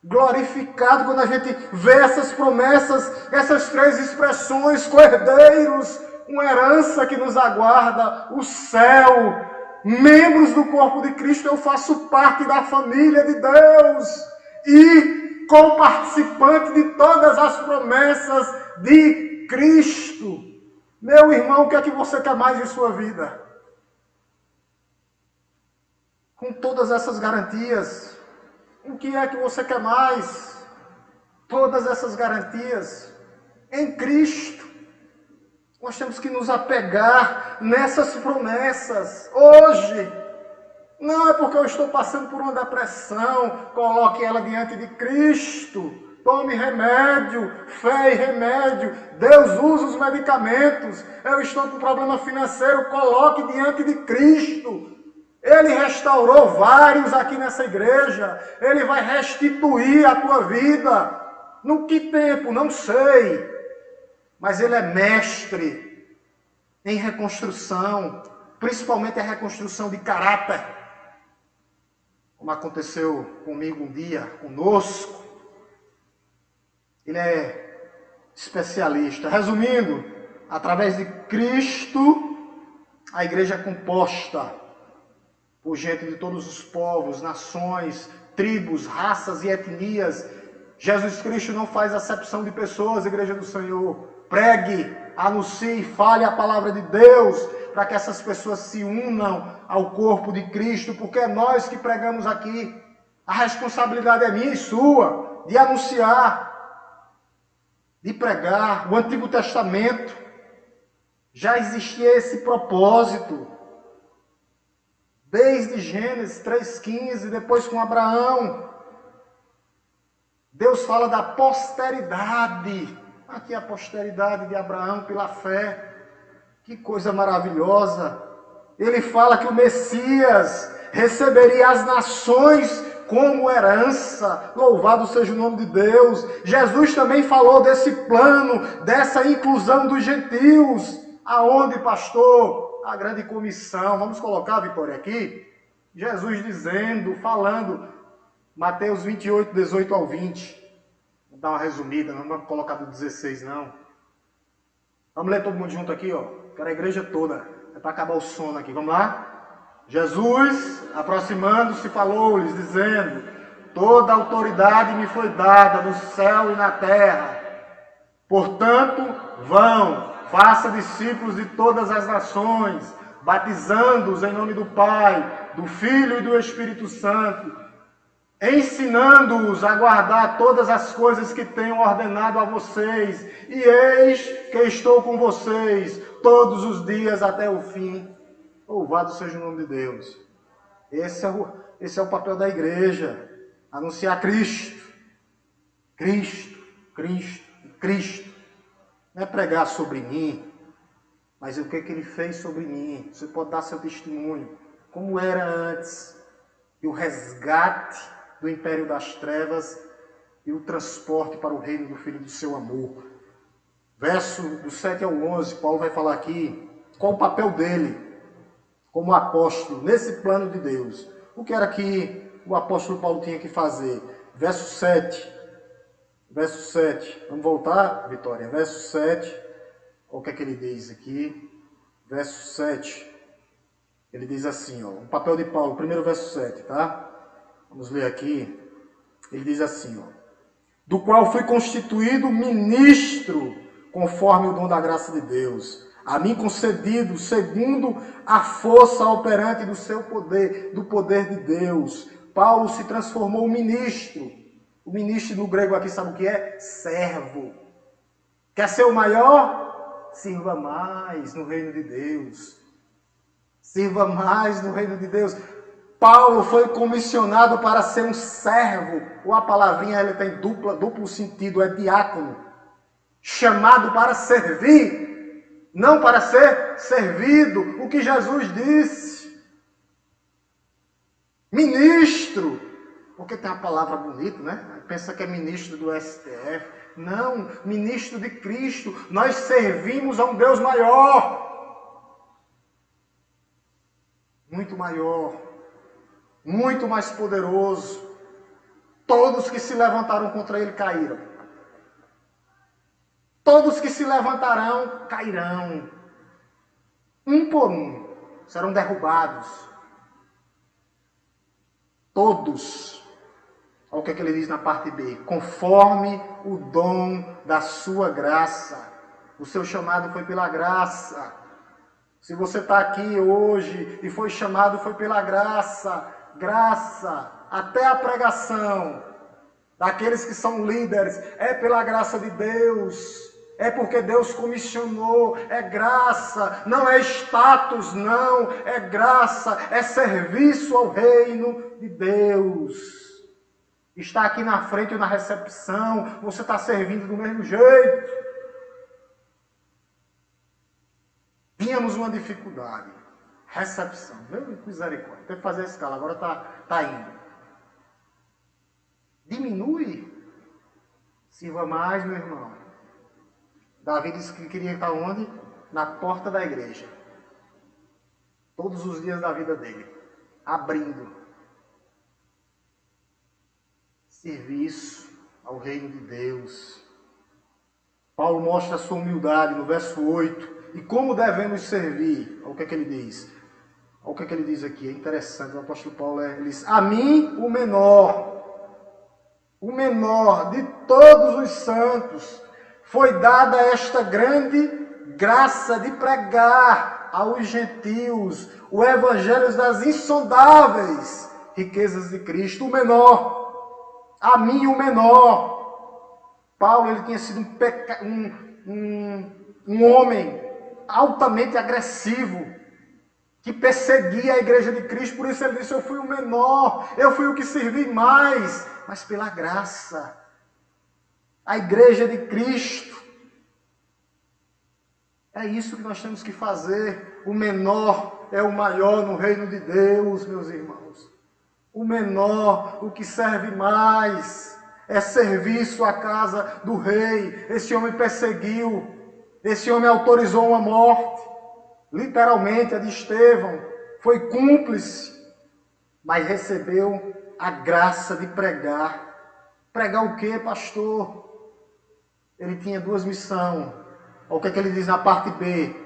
glorificado, quando a gente vê essas promessas, essas 3 expressões, co-herdeiros, uma herança que nos aguarda, o céu. Membros do corpo de Cristo, eu faço parte da família de Deus e co-participante de todas as promessas de Cristo. Meu irmão, o que é que você quer mais em sua vida? Com todas essas garantias, o que é que você quer mais? Todas essas garantias em Cristo. Nós temos que nos apegar nessas promessas hoje. Não é porque eu estou passando por uma depressão, coloque ela diante de Cristo. Tome remédio, fé e remédio. Deus usa os medicamentos. Eu estou com problema financeiro, coloque diante de Cristo. Ele restaurou vários aqui nessa igreja. Ele vai restituir a tua vida. No que tempo? Não sei. Mas Ele é mestre em reconstrução, principalmente a reconstrução de caráter, como aconteceu comigo um dia, conosco. Ele é especialista. Resumindo, através de Cristo, a igreja é composta por gente de todos os povos, nações, tribos, raças e etnias. Jesus Cristo não faz acepção de pessoas, igreja do Senhor. Pregue, anuncie, fale a palavra de Deus, para que essas pessoas se unam ao corpo de Cristo, porque é nós que pregamos aqui. A responsabilidade é minha e sua, de anunciar, de pregar. O Antigo Testamento já existia esse propósito, desde Gênesis 3,15, depois com Abraão. Deus fala da posteridade. Aqui a posteridade de Abraão pela fé. Que coisa maravilhosa. Ele fala que o Messias receberia as nações como herança. Louvado seja o nome de Deus. Jesus também falou desse plano, dessa inclusão dos gentios. Aonde, pastor? A grande comissão. Vamos colocar, Vitória, aqui. Jesus dizendo, falando, Mateus 28, 18 ao 20. Vou dar uma resumida, não vamos colocar do 16 não. Vamos ler todo mundo junto aqui, ó. Quero a igreja toda. É para acabar o sono aqui. Vamos lá? Jesus, aproximando-se, falou-lhes, dizendo: Toda autoridade me foi dada no céu e na terra. Portanto, vão, faça discípulos de todas as nações, batizando-os em nome do Pai, do Filho e do Espírito Santo, ensinando-os a guardar todas as coisas que tenho ordenado a vocês. E eis que estou com vocês todos os dias até o fim. Louvado seja o nome de Deus. Esse é o papel da igreja. Anunciar Cristo. Cristo, Cristo, Cristo. Não é pregar sobre mim, mas o que Ele fez sobre mim. Você pode dar seu testemunho. Como era antes. E o resgate do império das trevas e o transporte para o reino do Filho do seu amor. Verso do 7 ao 11, Paulo vai falar aqui qual o papel dele como apóstolo nesse plano de Deus. O que era que o apóstolo Paulo tinha que fazer? Verso 7. Verso 7. Vamos voltar, Vitória? Verso 7. Olha o que é que ele diz aqui. Verso 7. Ele diz assim, ó, o papel de Paulo, primeiro verso 7, tá? Vamos ler aqui. Ele diz assim, ó, do qual fui constituído ministro, conforme o dom da graça de Deus, a mim concedido, segundo a força operante do seu poder, do poder de Deus. Paulo se transformou em ministro. O ministro no grego aqui sabe o que é? Servo. Quer ser o maior? Sirva mais no reino de Deus. Sirva mais no reino de Deus. Paulo foi comissionado para ser um servo. Ou a palavrinha ela tem duplo sentido, é diácono. Chamado para servir, não para ser servido. O que Jesus disse. Ministro. Porque tem uma palavra bonita, né? Pensa que é ministro do STF. Não, ministro de Cristo. Nós servimos a um Deus maior. Muito maior. Muito mais poderoso. Todos que se levantaram contra ele caíram. Todos que se levantarão cairão. Um por um serão derrubados. Todos. Olha o que ele diz na parte B. Conforme o dom da sua graça. O seu chamado foi pela graça. Se você está aqui hoje e foi chamado, foi pela graça. Graça. Até a pregação daqueles que são líderes é pela graça de Deus. É porque Deus comissionou. É graça. Não é status, não. É graça. É serviço ao reino de Deus. Está aqui na frente ou na recepção, você está servindo do mesmo jeito. Tínhamos uma dificuldade. Recepção. Meu misericórdia. Tem que fazer a escala. Agora está indo. Diminui. Sirva mais, meu irmão. Davi disse que queria estar onde? Na porta da igreja. Todos os dias da vida dele. Abrindo. Serviço ao reino de Deus. Paulo mostra a sua humildade no verso 8. E como devemos servir? Olha o que é que ele diz. Olha o que é que ele diz aqui. É interessante. O apóstolo Paulo ele diz: a mim, o menor de todos os santos, foi dada esta grande graça de pregar aos gentios o evangelho das insondáveis riquezas de Cristo. O menor. A mim, o menor. Paulo ele tinha sido um homem altamente agressivo, que perseguia a igreja de Cristo. Por isso ele disse: eu fui o menor, eu fui o que servi mais, mas pela graça. A igreja de Cristo. É isso que nós temos que fazer. O menor é o maior no reino de Deus, meus irmãos. O menor, o que serve mais, é serviço à casa do rei. Esse homem perseguiu, esse homem autorizou uma morte, literalmente a de Estevão, foi cúmplice, mas recebeu a graça de pregar. Pregar o quê, pastor? Ele tinha duas missões. Olha o que é que ele diz na parte B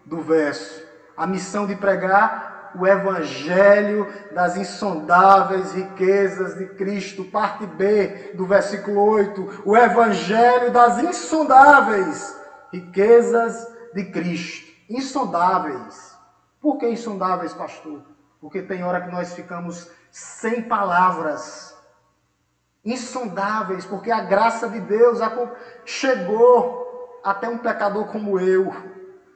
do verso. A missão de pregar o Evangelho das insondáveis riquezas de Cristo. Parte B do versículo 8. O Evangelho das insondáveis riquezas de Cristo. Insondáveis. Por que insondáveis, pastor? Porque tem hora que nós ficamos sem palavras. Insondáveis, porque a graça de Deus chegou até um pecador como eu.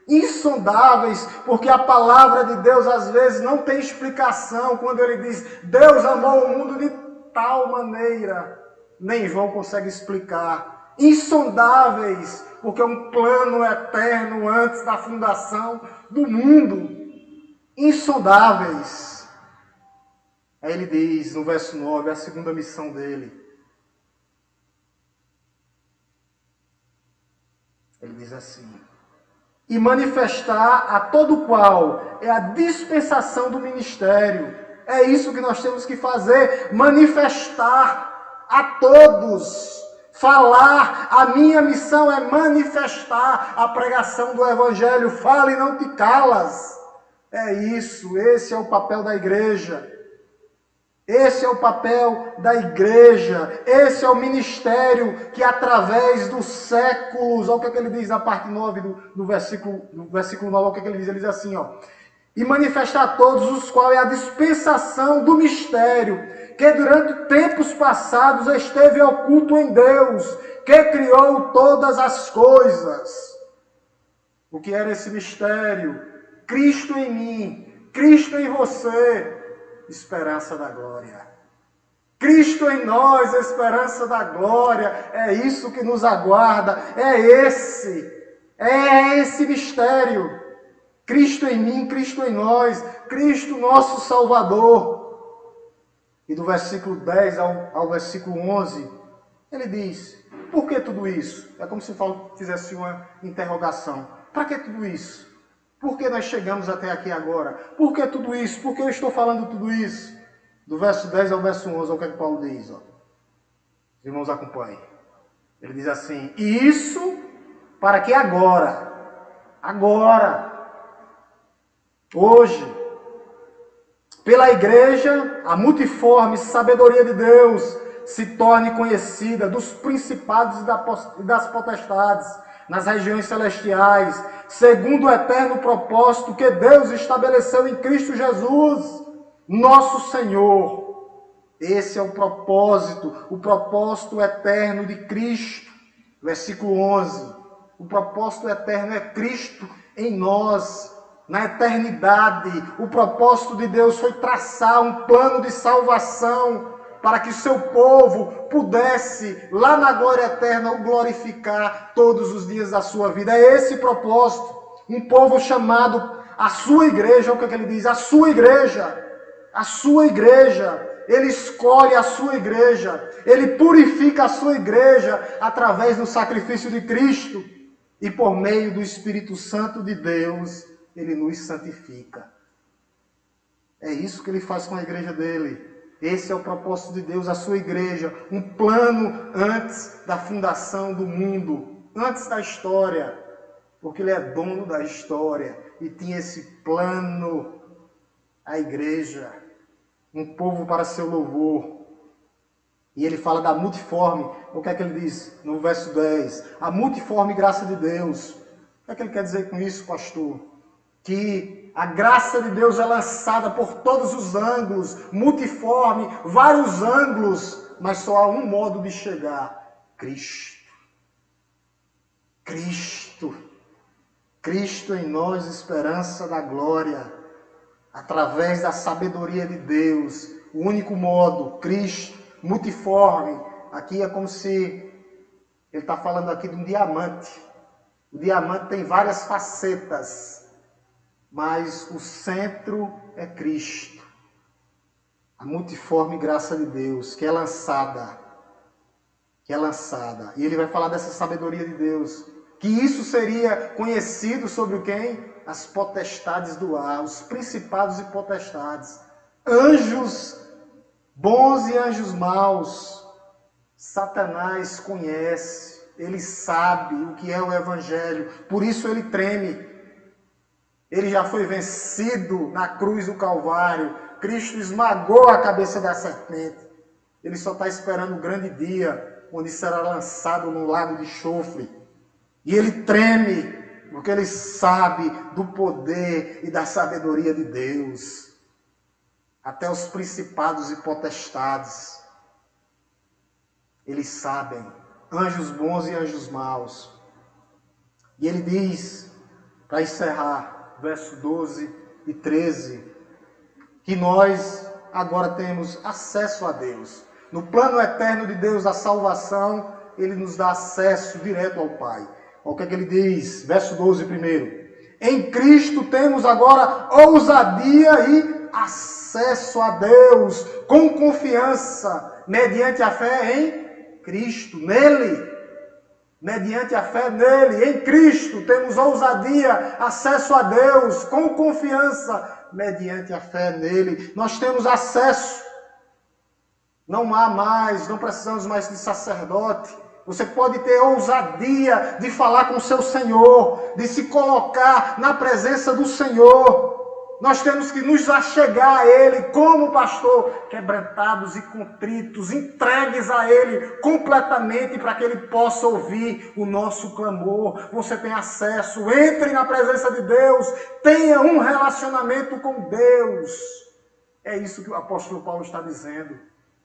Insondáveis, porque a palavra de Deus às vezes não tem explicação quando ele diz: Deus amou o mundo de tal maneira. Nem João consegue explicar. Insondáveis, porque é um plano eterno antes da fundação do mundo. Insondáveis. Aí ele diz no verso 9, a segunda missão dele. Ele diz assim: e manifestar a todo qual é a dispensação do ministério. É isso que nós temos que fazer, manifestar a todos. Falar, a minha missão é manifestar a pregação do Evangelho. Fala e não te calas. É isso, esse é o papel da igreja. Esse é o papel da igreja, esse é o ministério que através dos séculos, olha o que ele diz na parte 9 do versículo 9, olha o que ele diz, ele diz assim, ó, e manifestar a todos os quais é a dispensação do mistério, que durante tempos passados esteve oculto em Deus, que criou todas as coisas. O que era esse mistério? Cristo em mim, Cristo em você, esperança da glória. Cristo em nós, esperança da glória. É isso que nos aguarda. É esse mistério. Cristo em mim, Cristo em nós. Cristo nosso Salvador. E do versículo 10 ao versículo 11, ele diz: por que tudo isso? É como se fizesse uma interrogação. Para que tudo isso? Por que nós chegamos até aqui agora? Por que tudo isso? Por que eu estou falando tudo isso? Do verso 10 ao verso 11, olha o que Paulo diz. Ó. Os irmãos acompanhem. Ele diz assim: e isso para que agora, hoje, pela igreja, a multiforme sabedoria de Deus se torne conhecida dos principados e das potestades nas regiões celestiais, segundo o eterno propósito que Deus estabeleceu em Cristo Jesus, nosso Senhor. Esse é o propósito eterno de Cristo. Versículo 11. O propósito eterno é Cristo em nós, na eternidade. O propósito de Deus foi traçar um plano de salvação para que seu povo pudesse, lá na glória eterna, o glorificar todos os dias da sua vida. É esse propósito. Um povo chamado, a sua igreja, o que ele diz? A sua igreja. A sua igreja. Ele escolhe a sua igreja. Ele purifica a sua igreja através do sacrifício de Cristo. E por meio do Espírito Santo de Deus, ele nos santifica. É isso que ele faz com a igreja dele. Esse é o propósito de Deus, a sua igreja. Um plano antes da fundação do mundo, antes da história. Porque ele é dono da história e tinha esse plano, a igreja, um povo para seu louvor. E ele fala da multiforme, o que é que ele diz no verso 10? A multiforme graça de Deus. O que é que ele quer dizer com isso, pastor? Que a graça de Deus é lançada por todos os ângulos, multiforme, vários ângulos, mas só há um modo de chegar: Cristo. Cristo. Cristo em nós, esperança da glória, através da sabedoria de Deus, o único modo, Cristo, multiforme. Aqui é como se ele está falando aqui de um diamante. O diamante tem várias facetas, mas o centro é Cristo. A multiforme graça de Deus, que é lançada. E ele vai falar dessa sabedoria de Deus. Que isso seria conhecido sobre quem? As potestades do ar, os principados e potestades. Anjos bons e anjos maus. Satanás conhece, ele sabe o que é o Evangelho, por isso ele treme. Ele já foi vencido na cruz do Calvário. Cristo esmagou a cabeça da serpente. Ele só está esperando o grande dia, onde será lançado no lago de enxofre. E ele treme, porque ele sabe do poder e da sabedoria de Deus. Até os principados e potestades, eles sabem, anjos bons e anjos maus. E ele diz, para encerrar, verso 12 e 13, que nós agora temos acesso a Deus. No plano eterno de Deus, a salvação, ele nos dá acesso direto ao Pai. Olha o que é que ele diz, verso 12 primeiro. Em Cristo temos agora ousadia e acesso a Deus com confiança, mediante a fé em Cristo, nele. Mediante a fé nele, em Cristo, temos ousadia, acesso a Deus com confiança, mediante a fé nele. Nós temos acesso. Não há mais, não precisamos mais de sacerdote. Você pode ter ousadia de falar com o seu Senhor, de se colocar na presença do Senhor. Nós temos que nos achegar a Ele como pastor, quebrantados e contritos, entregues a Ele completamente para que Ele possa ouvir o nosso clamor. Você tem acesso, entre na presença de Deus, tenha um relacionamento com Deus. É isso que o apóstolo Paulo está dizendo.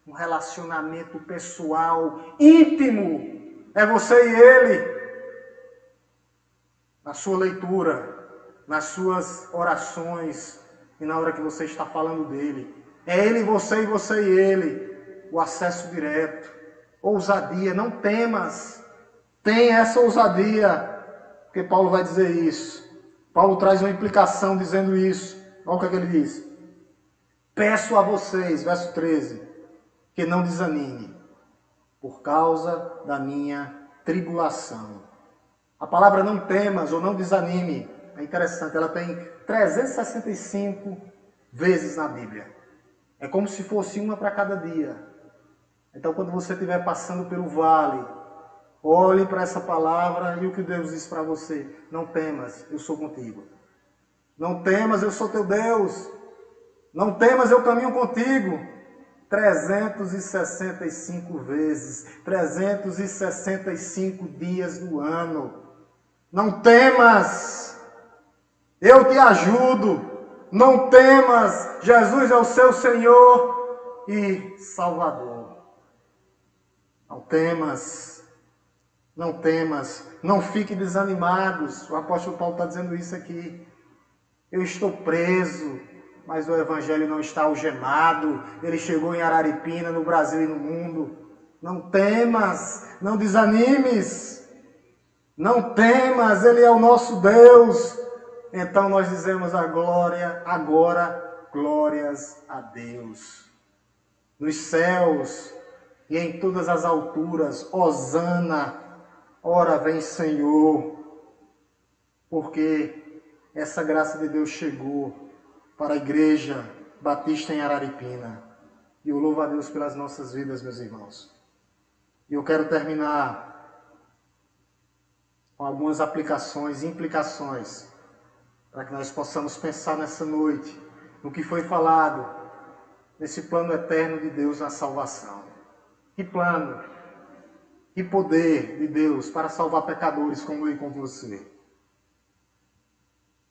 Um relacionamento pessoal, íntimo. É você e Ele. Na sua leitura, nas suas orações e na hora que você está falando dele. É Ele e você e Ele. O acesso direto. Ousadia, não temas. Tenha essa ousadia. Porque Paulo vai dizer isso. Paulo traz uma implicação dizendo isso. Olha o que ele diz. Peço a vocês, verso 13, que não desanime por causa da minha tribulação. A palavra não temas ou não desanime é interessante, ela tem 365 vezes na Bíblia. É como se fosse uma para cada dia. Então, quando você estiver passando pelo vale, olhe para essa palavra e o que Deus diz para você. Não temas, eu sou contigo. Não temas, eu sou teu Deus. Não temas, eu caminho contigo. 365 vezes, 365 dias do ano. Não temas. Eu te ajudo. Não temas. Jesus é o seu Senhor e Salvador. Não temas. Não temas. Não fiquem desanimados. O apóstolo Paulo está dizendo isso aqui. Eu estou preso, mas o Evangelho não está algemado. Ele chegou em Araripina, no Brasil e no mundo. Não temas. Não desanimes. Não temas. Ele é o nosso Deus. Então nós dizemos a glória, agora, glórias a Deus. Nos céus e em todas as alturas, hosana, ora vem Senhor. Porque essa graça de Deus chegou para a Igreja Batista em Araripina. E eu louvo a Deus pelas nossas vidas, meus irmãos. E eu quero terminar com algumas aplicações e implicações para que nós possamos pensar nessa noite no que foi falado nesse plano eterno de Deus na salvação. Que plano, que poder de Deus para salvar pecadores como eu e como você.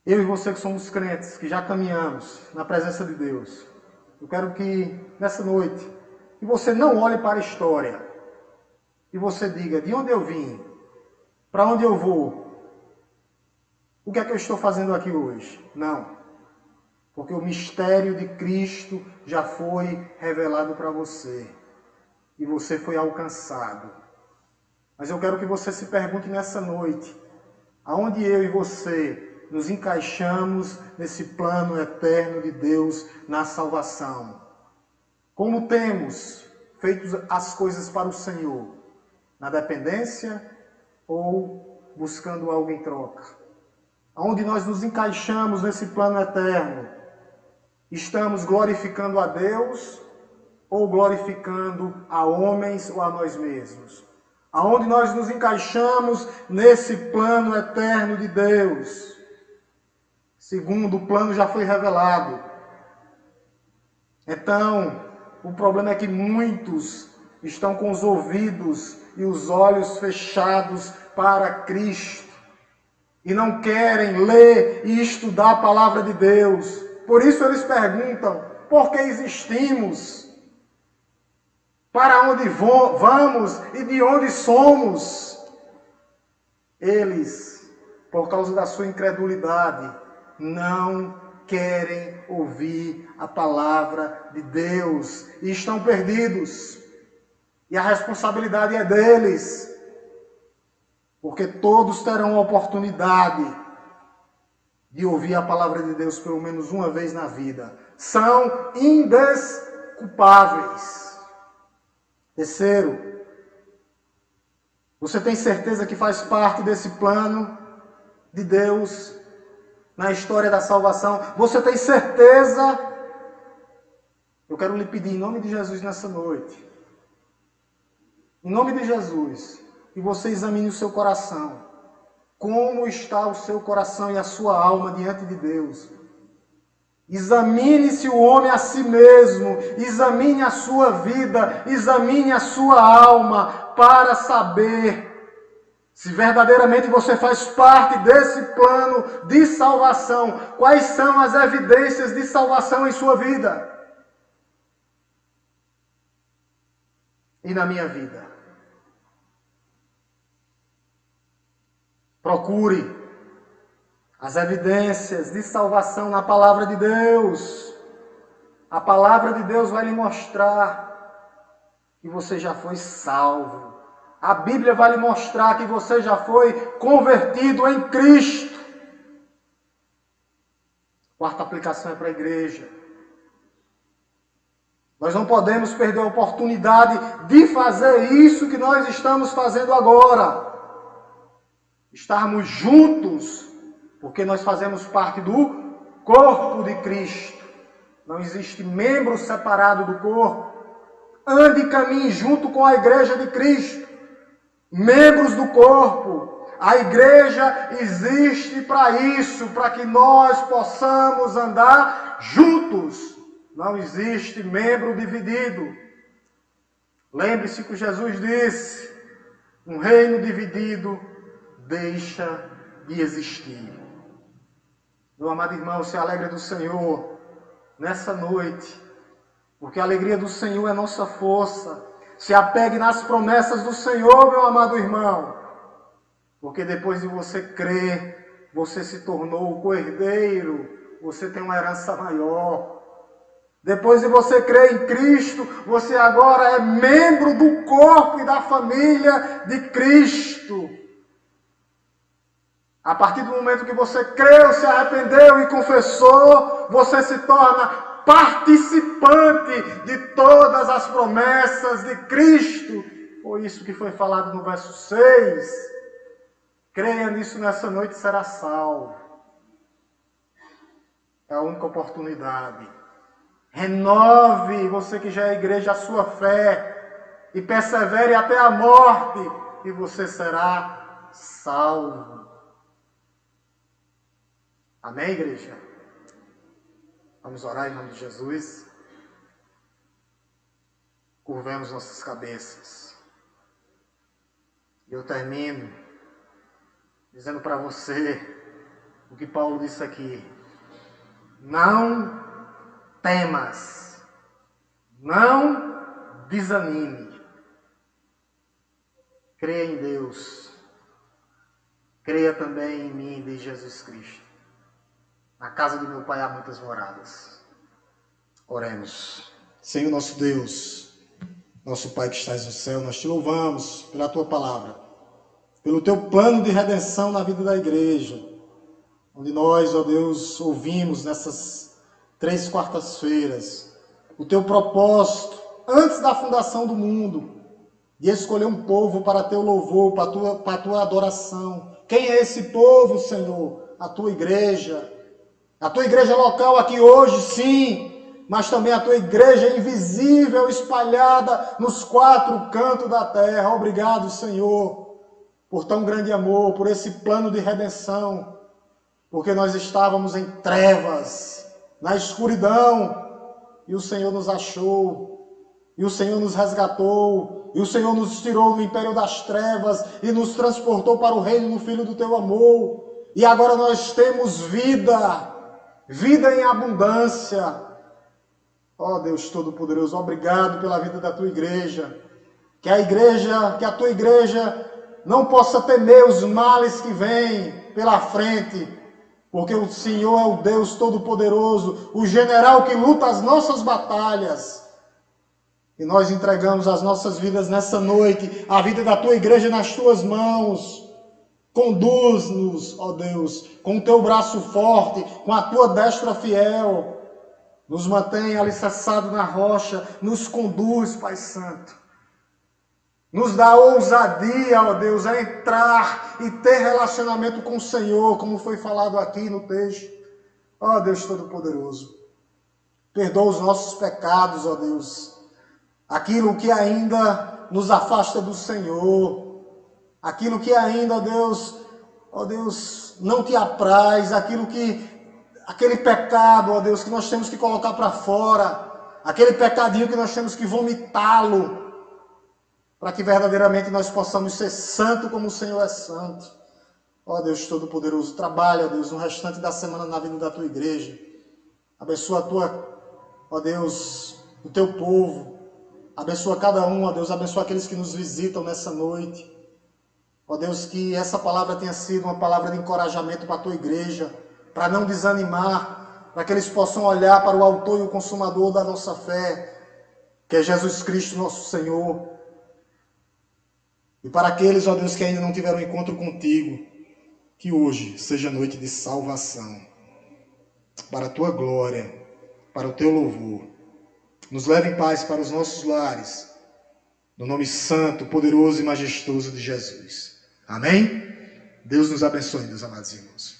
Eu e você que somos crentes, que já caminhamos na presença de Deus, eu quero que nessa noite, que você não olhe para a história e você diga, de onde eu vim, para onde eu vou, o que é que eu estou fazendo aqui hoje? Não. Porque o mistério de Cristo já foi revelado para você. E você foi alcançado. Mas eu quero que você se pergunte nessa noite, aonde eu e você nos encaixamos nesse plano eterno de Deus na salvação. Como temos feito as coisas para o Senhor? Na dependência ou buscando algo em troca? Onde nós nos encaixamos nesse plano eterno? Estamos glorificando a Deus ou glorificando a homens ou a nós mesmos? Aonde nós nos encaixamos nesse plano eterno de Deus? Segundo, o plano já foi revelado. Então, o problema é que muitos estão com os ouvidos e os olhos fechados para Cristo e não querem ler e estudar a palavra de Deus. Por isso eles perguntam: por que existimos? Para onde vamos e de onde somos? Eles, por causa da sua incredulidade, não querem ouvir a palavra de Deus e estão perdidos. E a responsabilidade é deles, porque todos terão a oportunidade de ouvir a palavra de Deus pelo menos uma vez na vida. São indesculpáveis. Terceiro, você tem certeza que faz parte desse plano de Deus na história da salvação? Você tem certeza? Eu quero lhe pedir em nome de Jesus nessa noite, em nome de Jesus, que você examine o seu coração. Como está o seu coração e a sua alma diante de Deus? Examine-se o homem a si mesmo, examine a sua vida, examine a sua alma, para saber se verdadeiramente você faz parte desse plano de salvação. Quais são as evidências de salvação em sua vida e na minha vida? Procure as evidências de salvação na palavra de Deus. A palavra de Deus vai lhe mostrar que você já foi salvo. A Bíblia vai lhe mostrar que você já foi convertido em Cristo. Quarta aplicação é para a igreja. Nós não podemos perder a oportunidade de fazer isso que nós estamos fazendo agora. Estarmos juntos, porque nós fazemos parte do corpo de Cristo. Não existe membro separado do corpo. Ande e caminhe junto com a igreja de Cristo. Membros do corpo. A igreja existe para isso, para que nós possamos andar juntos. Não existe membro dividido. Lembre-se que Jesus disse: um reino dividido deixa de existir. Meu amado irmão, se alegre do Senhor nessa noite, porque a alegria do Senhor é nossa força. Se apegue nas promessas do Senhor, meu amado irmão, porque depois de você crer, você se tornou co-herdeiro, você tem uma herança maior. Depois de você crer em Cristo, você agora é membro do corpo e da família de Cristo. A partir do momento que você creu, se arrependeu e confessou, você se torna participante de todas as promessas de Cristo. Foi isso que foi falado no verso 6. Creia nisso nessa noite e será salvo. É a única oportunidade. Renove, você que já é igreja, a sua fé e persevere até a morte e você será salvo. Amém, igreja? Vamos orar em nome de Jesus. Curvemos nossas cabeças. E eu termino dizendo para você o que Paulo disse aqui. Não temas. Não desanime. Creia em Deus. Creia também em mim, de Jesus Cristo. Na casa de meu Pai há muitas moradas. Oremos. Senhor nosso Deus, nosso Pai que estás no céu, nós te louvamos pela tua palavra, pelo teu plano de redenção na vida da igreja, onde nós, ó Deus, ouvimos nessas 3 quartas-feiras o teu propósito, antes da fundação do mundo, de escolher um povo para teu louvor, para a tua adoração. Quem é esse povo, Senhor? A tua igreja. A tua igreja local aqui hoje, sim, mas também a tua igreja invisível, espalhada nos 4 cantos da terra. Obrigado, Senhor, por tão grande amor, por esse plano de redenção. porque nós estávamos em trevas, na escuridão, e o Senhor nos achou, e o Senhor nos resgatou, e o Senhor nos tirou do império das trevas e nos transportou para o reino do Filho do teu amor. E agora nós temos vida, vida em abundância. Ó Deus Todo-Poderoso, obrigado pela vida da tua igreja. Que a tua igreja não possa temer os males que vêm pela frente, porque o Senhor é o Deus Todo-Poderoso, o general que luta as nossas batalhas. E nós entregamos as nossas vidas nessa noite, a vida da tua igreja nas tuas mãos. Conduz-nos, ó Deus, com o teu braço forte, com a tua destra fiel. Nos mantém alicerçados na rocha, nos conduz, Pai Santo. Nos dá ousadia, ó Deus, a entrar e ter relacionamento com o Senhor, como foi falado aqui no texto. Ó Deus Todo-Poderoso, perdoa os nossos pecados, ó Deus. Aquilo que ainda nos afasta do Senhor, aquilo que ainda, ó Deus, não te apraz, aquele pecado, ó Deus, que nós temos que colocar para fora, aquele pecadinho que nós temos que vomitá-lo, para que verdadeiramente nós possamos ser santo como o Senhor é santo. Ó Deus Todo-Poderoso, trabalha, ó Deus, no restante da semana na vida da tua igreja. Abençoa ó Deus, o teu povo. Abençoa cada um, ó Deus, abençoa aqueles que nos visitam nessa noite. Ó Deus, que essa palavra tenha sido uma palavra de encorajamento para a tua igreja, para não desanimar, para que eles possam olhar para o autor e o consumador da nossa fé, que é Jesus Cristo, nosso Senhor. E para aqueles, ó Deus, que ainda não tiveram encontro contigo, que hoje seja noite de salvação, para a tua glória, para o teu louvor. Nos leve em paz para os nossos lares, no nome santo, poderoso e majestoso de Jesus. Amém? Deus nos abençoe, meus amados irmãos.